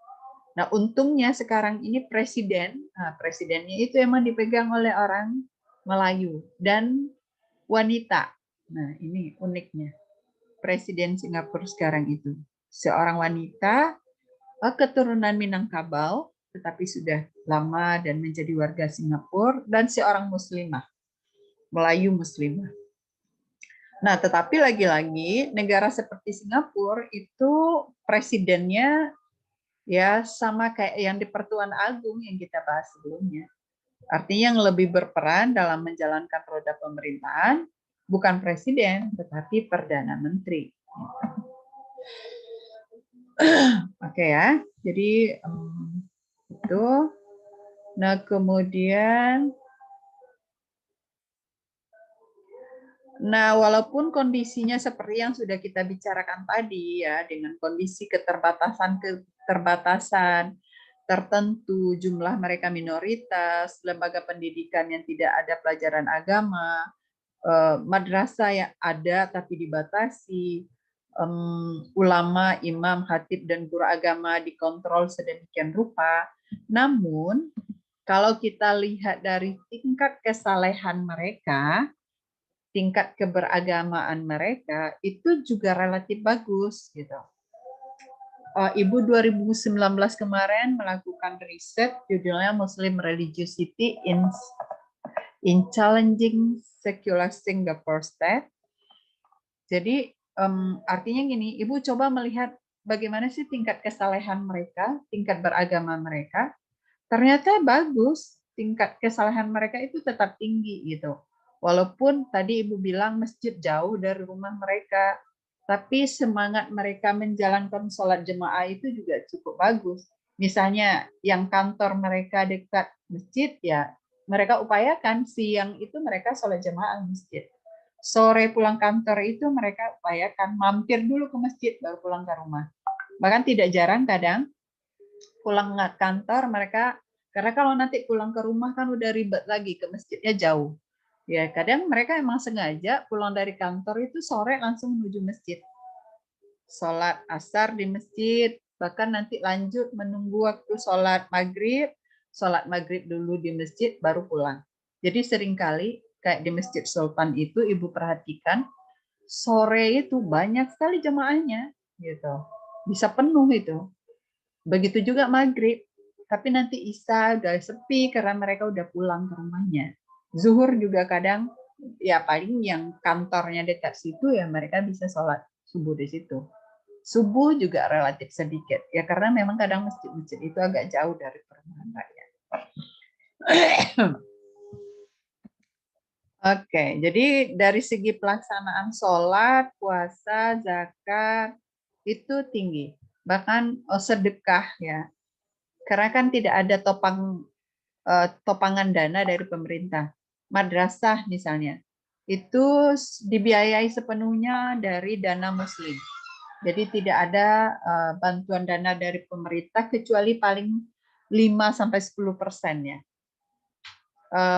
Nah, untungnya sekarang ini presidennya itu emang dipegang oleh orang Melayu dan wanita. Nah, ini uniknya. Presiden Singapura sekarang itu seorang wanita keturunan Minangkabau, tetapi sudah lama dan menjadi warga Singapura, dan seorang muslimah. Melayu muslimah. Nah, tetapi lagi-lagi negara seperti Singapura itu presidennya ya sama kayak yang di Pertuan Agung yang kita bahas sebelumnya. Artinya yang lebih berperan dalam menjalankan roda pemerintahan bukan presiden, tetapi Perdana Menteri. Oke ya, jadi itu. Nah, kemudian walaupun kondisinya seperti yang sudah kita bicarakan tadi ya, dengan kondisi keterbatasan tertentu, jumlah mereka minoritas, lembaga pendidikan yang tidak ada pelajaran agama, madrasah yang ada tapi dibatasi, ulama, imam, khatib, dan guru agama dikontrol sedemikian rupa. Namun, kalau kita lihat dari tingkat kesalehan mereka, tingkat keberagamaan mereka itu juga relatif bagus gitu. Ibu 2019 kemarin melakukan riset judulnya Muslim Religiosity in Challenging Secular Singapore State. Jadi artinya gini, Ibu coba melihat bagaimana sih tingkat kesalehan mereka, tingkat beragama mereka. Ternyata bagus, tingkat kesalehan mereka itu tetap tinggi gitu. Walaupun tadi Ibu bilang masjid jauh dari rumah mereka, tapi semangat mereka menjalankan sholat jemaah itu juga cukup bagus. Misalnya yang kantor mereka dekat masjid, ya mereka upayakan siang itu mereka sholat jemaah masjid. Sore pulang kantor itu mereka upayakan mampir dulu ke masjid baru pulang ke rumah. Bahkan tidak jarang kadang pulang kantor mereka, karena kalau nanti pulang ke rumah kan udah ribet lagi, ke masjidnya jauh. Ya, kadang mereka emang sengaja pulang dari kantor itu sore langsung menuju masjid. Sholat asar di masjid, bahkan nanti lanjut menunggu waktu sholat maghrib dulu di masjid, baru pulang. Jadi seringkali kayak di Masjid Sultan itu Ibu perhatikan, sore itu banyak sekali jemaahnya, gitu. Bisa penuh itu. Begitu juga maghrib, tapi nanti isya udah sepi karena mereka udah pulang ke rumahnya. Zuhur juga kadang, ya paling yang kantornya dekat situ ya mereka bisa sholat subuh di situ. Subuh juga relatif sedikit, ya karena memang kadang masjid-masjid itu agak jauh dari perumahan rakyat. Oke, jadi dari segi pelaksanaan sholat, puasa, zakat, itu tinggi. Bahkan sedekah ya, karena kan tidak ada topangan dana dari pemerintah. Madrasah misalnya, itu dibiayai sepenuhnya dari dana muslim. Jadi tidak ada bantuan dana dari pemerintah kecuali paling 5-10% ya.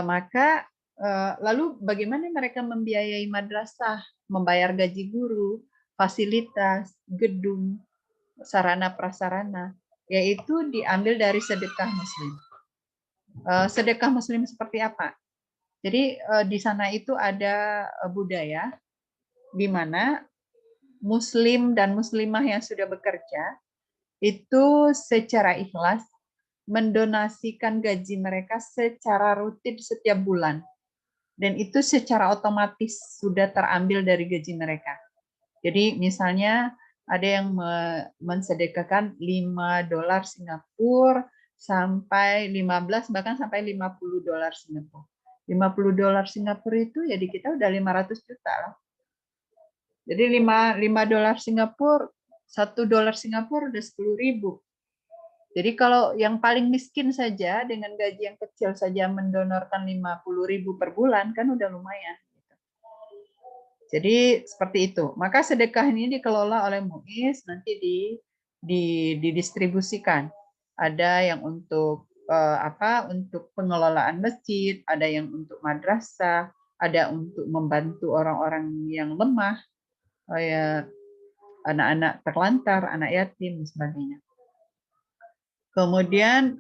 Maka lalu bagaimana mereka membiayai madrasah, membayar gaji guru, fasilitas, gedung, sarana prasarana, yaitu diambil dari sedekah muslim. Sedekah muslim seperti apa? Jadi di sana itu ada budaya di mana muslim dan muslimah yang sudah bekerja itu secara ikhlas mendonasikan gaji mereka secara rutin setiap bulan. Dan itu secara otomatis sudah terambil dari gaji mereka. Jadi misalnya ada yang mensedekahkan $5 Singapura sampai 15 bahkan sampai $50 Singapura. $50 Singapura itu ya di kita udah 500 juta lah. Jadi $5 Singapura, $1 Singapura udah 10.000. Jadi kalau yang paling miskin saja dengan gaji yang kecil saja mendonorkan 50.000 per bulan kan udah lumayan. Jadi seperti itu. Maka sedekah ini dikelola oleh MUIS, nanti didistribusikan. Ada yang untuk untuk pengelolaan masjid, ada yang untuk madrasah, ada untuk membantu orang-orang yang lemah, ya anak-anak terlantar, anak yatim, dan sebagainya. Kemudian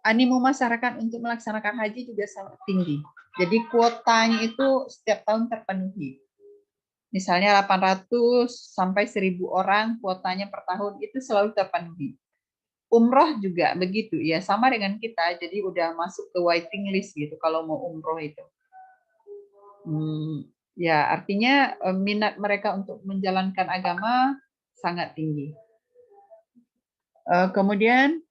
animo masyarakat untuk melaksanakan haji juga sangat tinggi. Jadi kuotanya itu setiap tahun terpenuhi. Misalnya 800 sampai 1.000 orang kuotanya per tahun itu selalu terpenuhi. Umroh juga begitu ya, sama dengan kita. Jadi udah masuk ke waiting list gitu kalau mau umroh itu. Ya artinya minat mereka untuk menjalankan agama sangat tinggi. Kemudian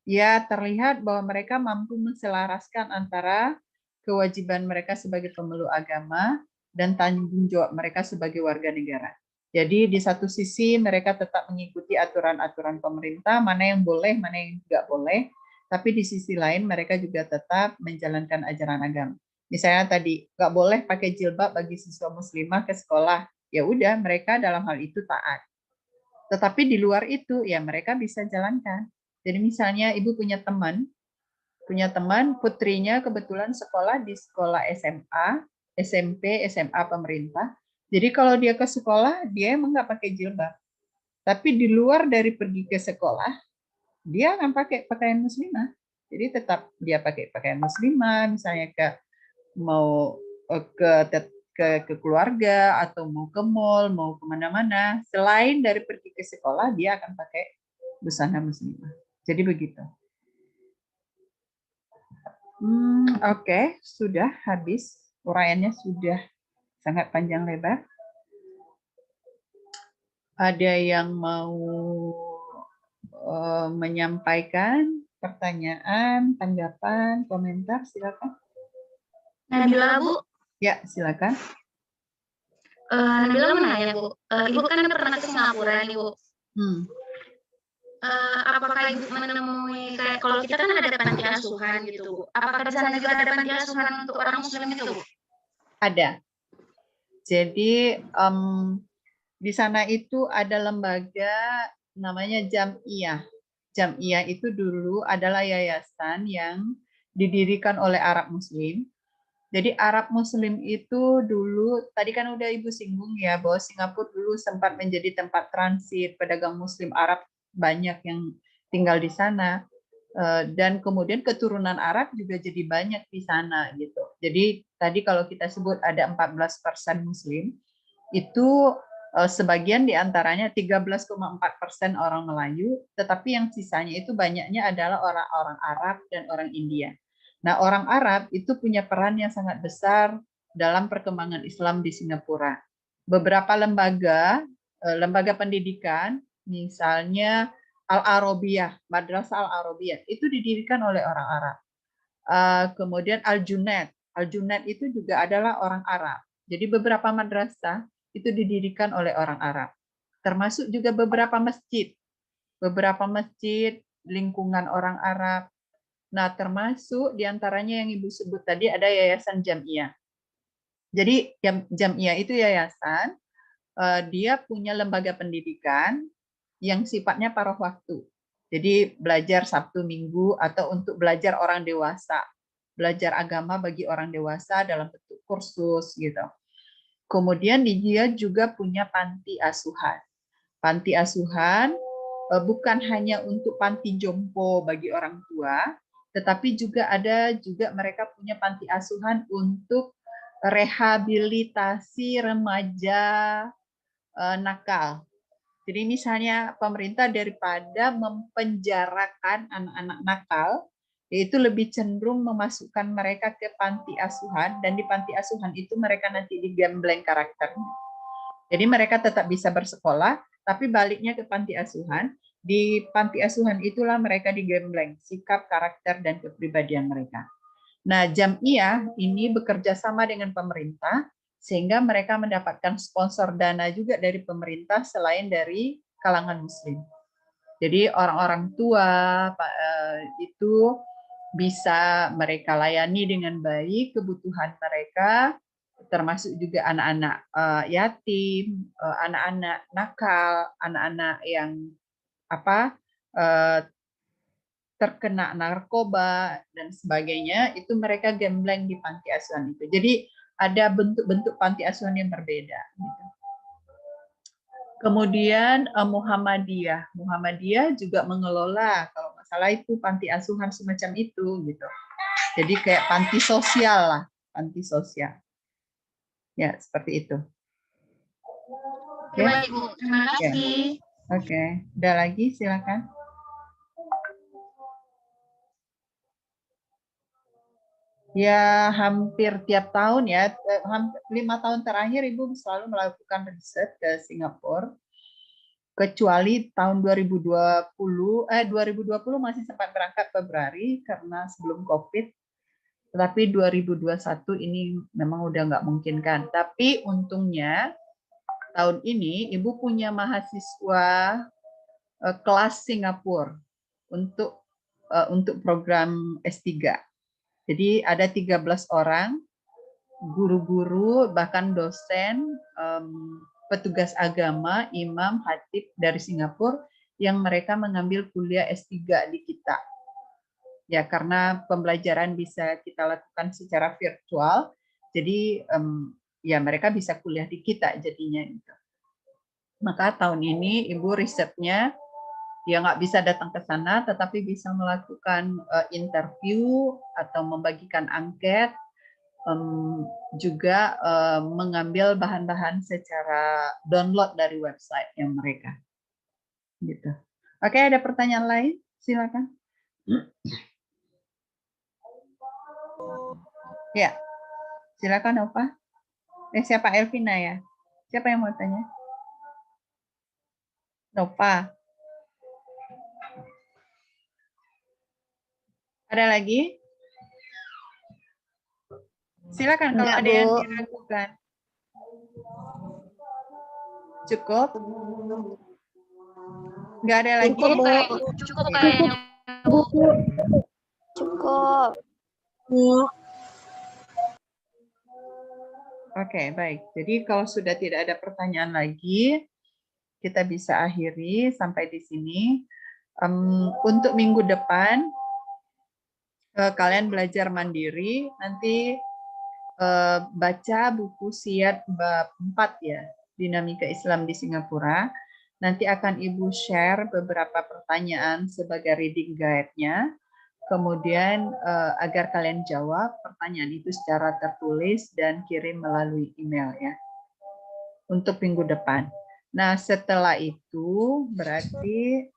ya terlihat bahwa mereka mampu menselaraskan antara kewajiban mereka sebagai pemeluk agama dan tanggung jawab mereka sebagai warga negara. Jadi di satu sisi mereka tetap mengikuti aturan-aturan pemerintah, mana yang boleh, mana yang tidak boleh, tapi di sisi lain mereka juga tetap menjalankan ajaran agama. Misalnya tadi nggak boleh pakai jilbab bagi siswa muslimah ke sekolah, ya udah mereka dalam hal itu taat. Tetapi di luar itu ya mereka bisa jalankan. Jadi misalnya ibu punya teman putrinya kebetulan sekolah di sekolah SMA, SMP, SMA pemerintah. Jadi kalau dia ke sekolah dia emang nggak pakai jilbab. Tapi di luar dari pergi ke sekolah dia akan pakai pakaian muslimah. Jadi tetap dia pakai pakaian muslimah, misalnya mau ke keluarga atau mau ke mall, mau kemana-mana, selain dari pergi ke sekolah, dia akan pakai busana muslimah. Jadi begitu. Oke, sudah habis. Uraiannya sudah sangat panjang lebar. Ada yang mau menyampaikan pertanyaan, tanggapan, komentar, silakan. Nabila, Bu. Ya, silakan. Nabila mau nanya, Bu. Ibu kan pernah ke Singapura nih, Bu. Apakah Ibu menemui kayak kalau kita kan ada panti asuhan gitu, Bu. Apakah di sana juga ada panti asuhan untuk orang Muslim itu, Bu? Ada. Jadi di sana itu ada lembaga namanya Jam'iyah. Jam'iyah itu dulu adalah yayasan yang didirikan oleh Arab Muslim. Jadi Arab Muslim itu dulu, tadi kan udah Ibu singgung ya, bahwa Singapura dulu sempat menjadi tempat transit pedagang Muslim Arab banyak yang tinggal di sana. Dan kemudian keturunan Arab juga jadi banyak di sana gitu. Jadi tadi kalau kita sebut ada 14% Muslim, itu sebagian diantaranya 13,4% orang Melayu, tetapi yang sisanya itu banyaknya adalah orang-orang Arab dan orang India. Nah, orang Arab itu punya peran yang sangat besar dalam perkembangan Islam di Singapura. Beberapa lembaga pendidikan, misalnya Al-Arabiyah, Madrasah Al-Arabiyah, itu didirikan oleh orang Arab. Kemudian Al-Junaid. Al-Junaid itu juga adalah orang Arab. Jadi beberapa madrasah itu didirikan oleh orang Arab. Termasuk juga beberapa masjid. Beberapa masjid lingkungan orang Arab. Nah, termasuk diantaranya yang Ibu sebut tadi ada Yayasan Jam'iyah. Jadi Jam'iyah itu yayasan, dia punya lembaga pendidikan yang sifatnya paruh waktu. Jadi belajar Sabtu Minggu atau untuk belajar orang dewasa. Belajar agama bagi orang dewasa dalam bentuk kursus gitu. Kemudian dia juga punya panti asuhan. Panti asuhan bukan hanya untuk panti jompo bagi orang tua, tetapi juga mereka punya panti asuhan untuk rehabilitasi remaja nakal. Jadi misalnya pemerintah daripada mempenjarakan anak-anak nakal, yaitu lebih cenderung memasukkan mereka ke panti asuhan, dan di panti asuhan itu mereka nanti digembleng karakternya. Jadi mereka tetap bisa bersekolah, tapi baliknya ke panti asuhan. Di panti asuhan itulah mereka digembleng sikap, karakter, dan kepribadian mereka. Nah, Jam'iyah ini bekerja sama dengan pemerintah, sehingga mereka mendapatkan sponsor dana juga dari pemerintah selain dari kalangan Muslim. Jadi orang-orang tua itu bisa mereka layani dengan baik kebutuhan mereka, termasuk juga anak-anak yatim, anak-anak nakal, anak-anak yang terkena narkoba dan sebagainya, itu mereka gembleng di panti asuhan itu. Jadi ada bentuk-bentuk panti asuhan yang berbeda. Gitu. Kemudian Muhammadiyah juga mengelola, kalau nggak salah itu panti asuhan semacam itu gitu. Jadi kayak panti sosial lah, panti sosial. Ya, seperti itu. Oke. Baik, Bu. Terima kasih. Oke, ada lagi silakan. Ya, hampir tiap tahun ya, 5 tahun terakhir Ibu selalu melakukan riset ke Singapura. Kecuali tahun 2020 masih sempat berangkat Februari karena sebelum COVID. Tetapi 2021 ini memang udah nggak mungkin kan. Tapi untungnya tahun ini Ibu punya mahasiswa kelas Singapura untuk program S3. Jadi ada 13 orang guru-guru, bahkan dosen, petugas agama, imam, khatib dari Singapura yang mereka mengambil kuliah S3 di kita. Ya, karena pembelajaran bisa kita lakukan secara virtual, jadi ya mereka bisa kuliah di kita jadinya. Maka tahun ini Ibu risetnya dia nggak bisa datang ke sana, tetapi bisa melakukan interview atau membagikan angket, juga mengambil bahan-bahan secara download dari website yang mereka. Gitu. Oke, ada pertanyaan lain? Silakan. Ya, silakan Opa. Siapa Elvina ya? Siapa yang mau tanya? Nova. Ada lagi? Silakan kalau Enggak, ada yang Bu. diragukan. Cukup? Enggak ada lagi? Cukup kayaknya. Cukup. Oke, baik. Jadi kalau sudah tidak ada pertanyaan lagi, kita bisa akhiri sampai di sini. Untuk minggu depan, kalian belajar mandiri. Nanti baca buku Siat bab 4 ya, Dinamika Islam di Singapura. Nanti akan Ibu share beberapa pertanyaan sebagai reading guide-nya. Kemudian agar kalian jawab pertanyaan itu secara tertulis dan kirim melalui email ya. Untuk minggu depan. Nah, setelah itu berarti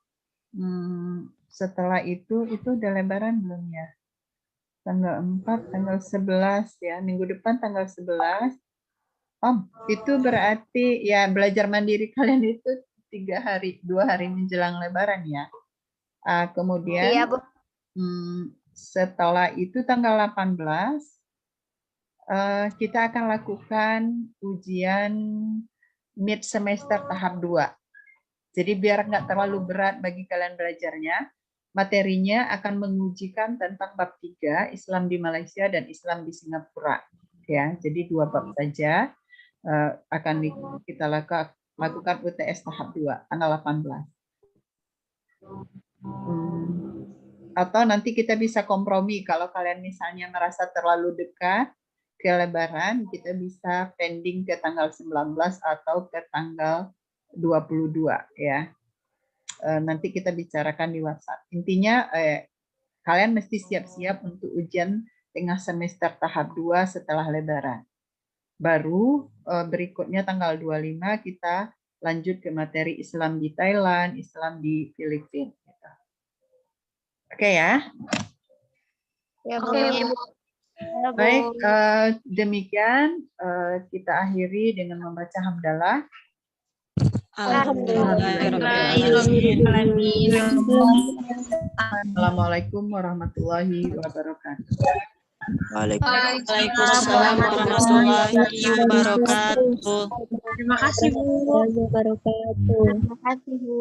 setelah itu udah lebaran belum ya? Tanggal 4, tanggal 11 ya. Minggu depan tanggal 11. Itu berarti ya belajar mandiri kalian itu 2 hari menjelang lebaran ya. Kemudian Iya, Bu. setelah itu tanggal 18 kita akan lakukan ujian mid semester tahap 2. Jadi biar nggak terlalu berat bagi kalian belajarnya, materinya akan mengujikan tentang bab 3, Islam di Malaysia dan Islam di Singapura. Ya, jadi 2 bab saja akan kita lakukan UTS tahap 2, tanggal 18. Atau nanti kita bisa kompromi kalau kalian misalnya merasa terlalu dekat ke lebaran, kita bisa pending ke tanggal 19 atau ke tanggal 22 ya. Nanti kita bicarakan di WhatsApp. Intinya kalian mesti siap-siap untuk ujian tengah semester tahap 2 setelah lebaran. Baru berikutnya tanggal 25 kita lanjut ke materi Islam di Thailand, Islam di Filipina. Oke ya. Ya, Bu. Oke, Bu. Baik, demikian kita akhiri dengan membaca hamdalah. Assalamualaikum warahmatullahi wabarakatuh. Waalaikumsalam warahmatullahi wabarakatuh. Terima kasih, Bu. Terima kasih, Bu. Terima kasih, Bu.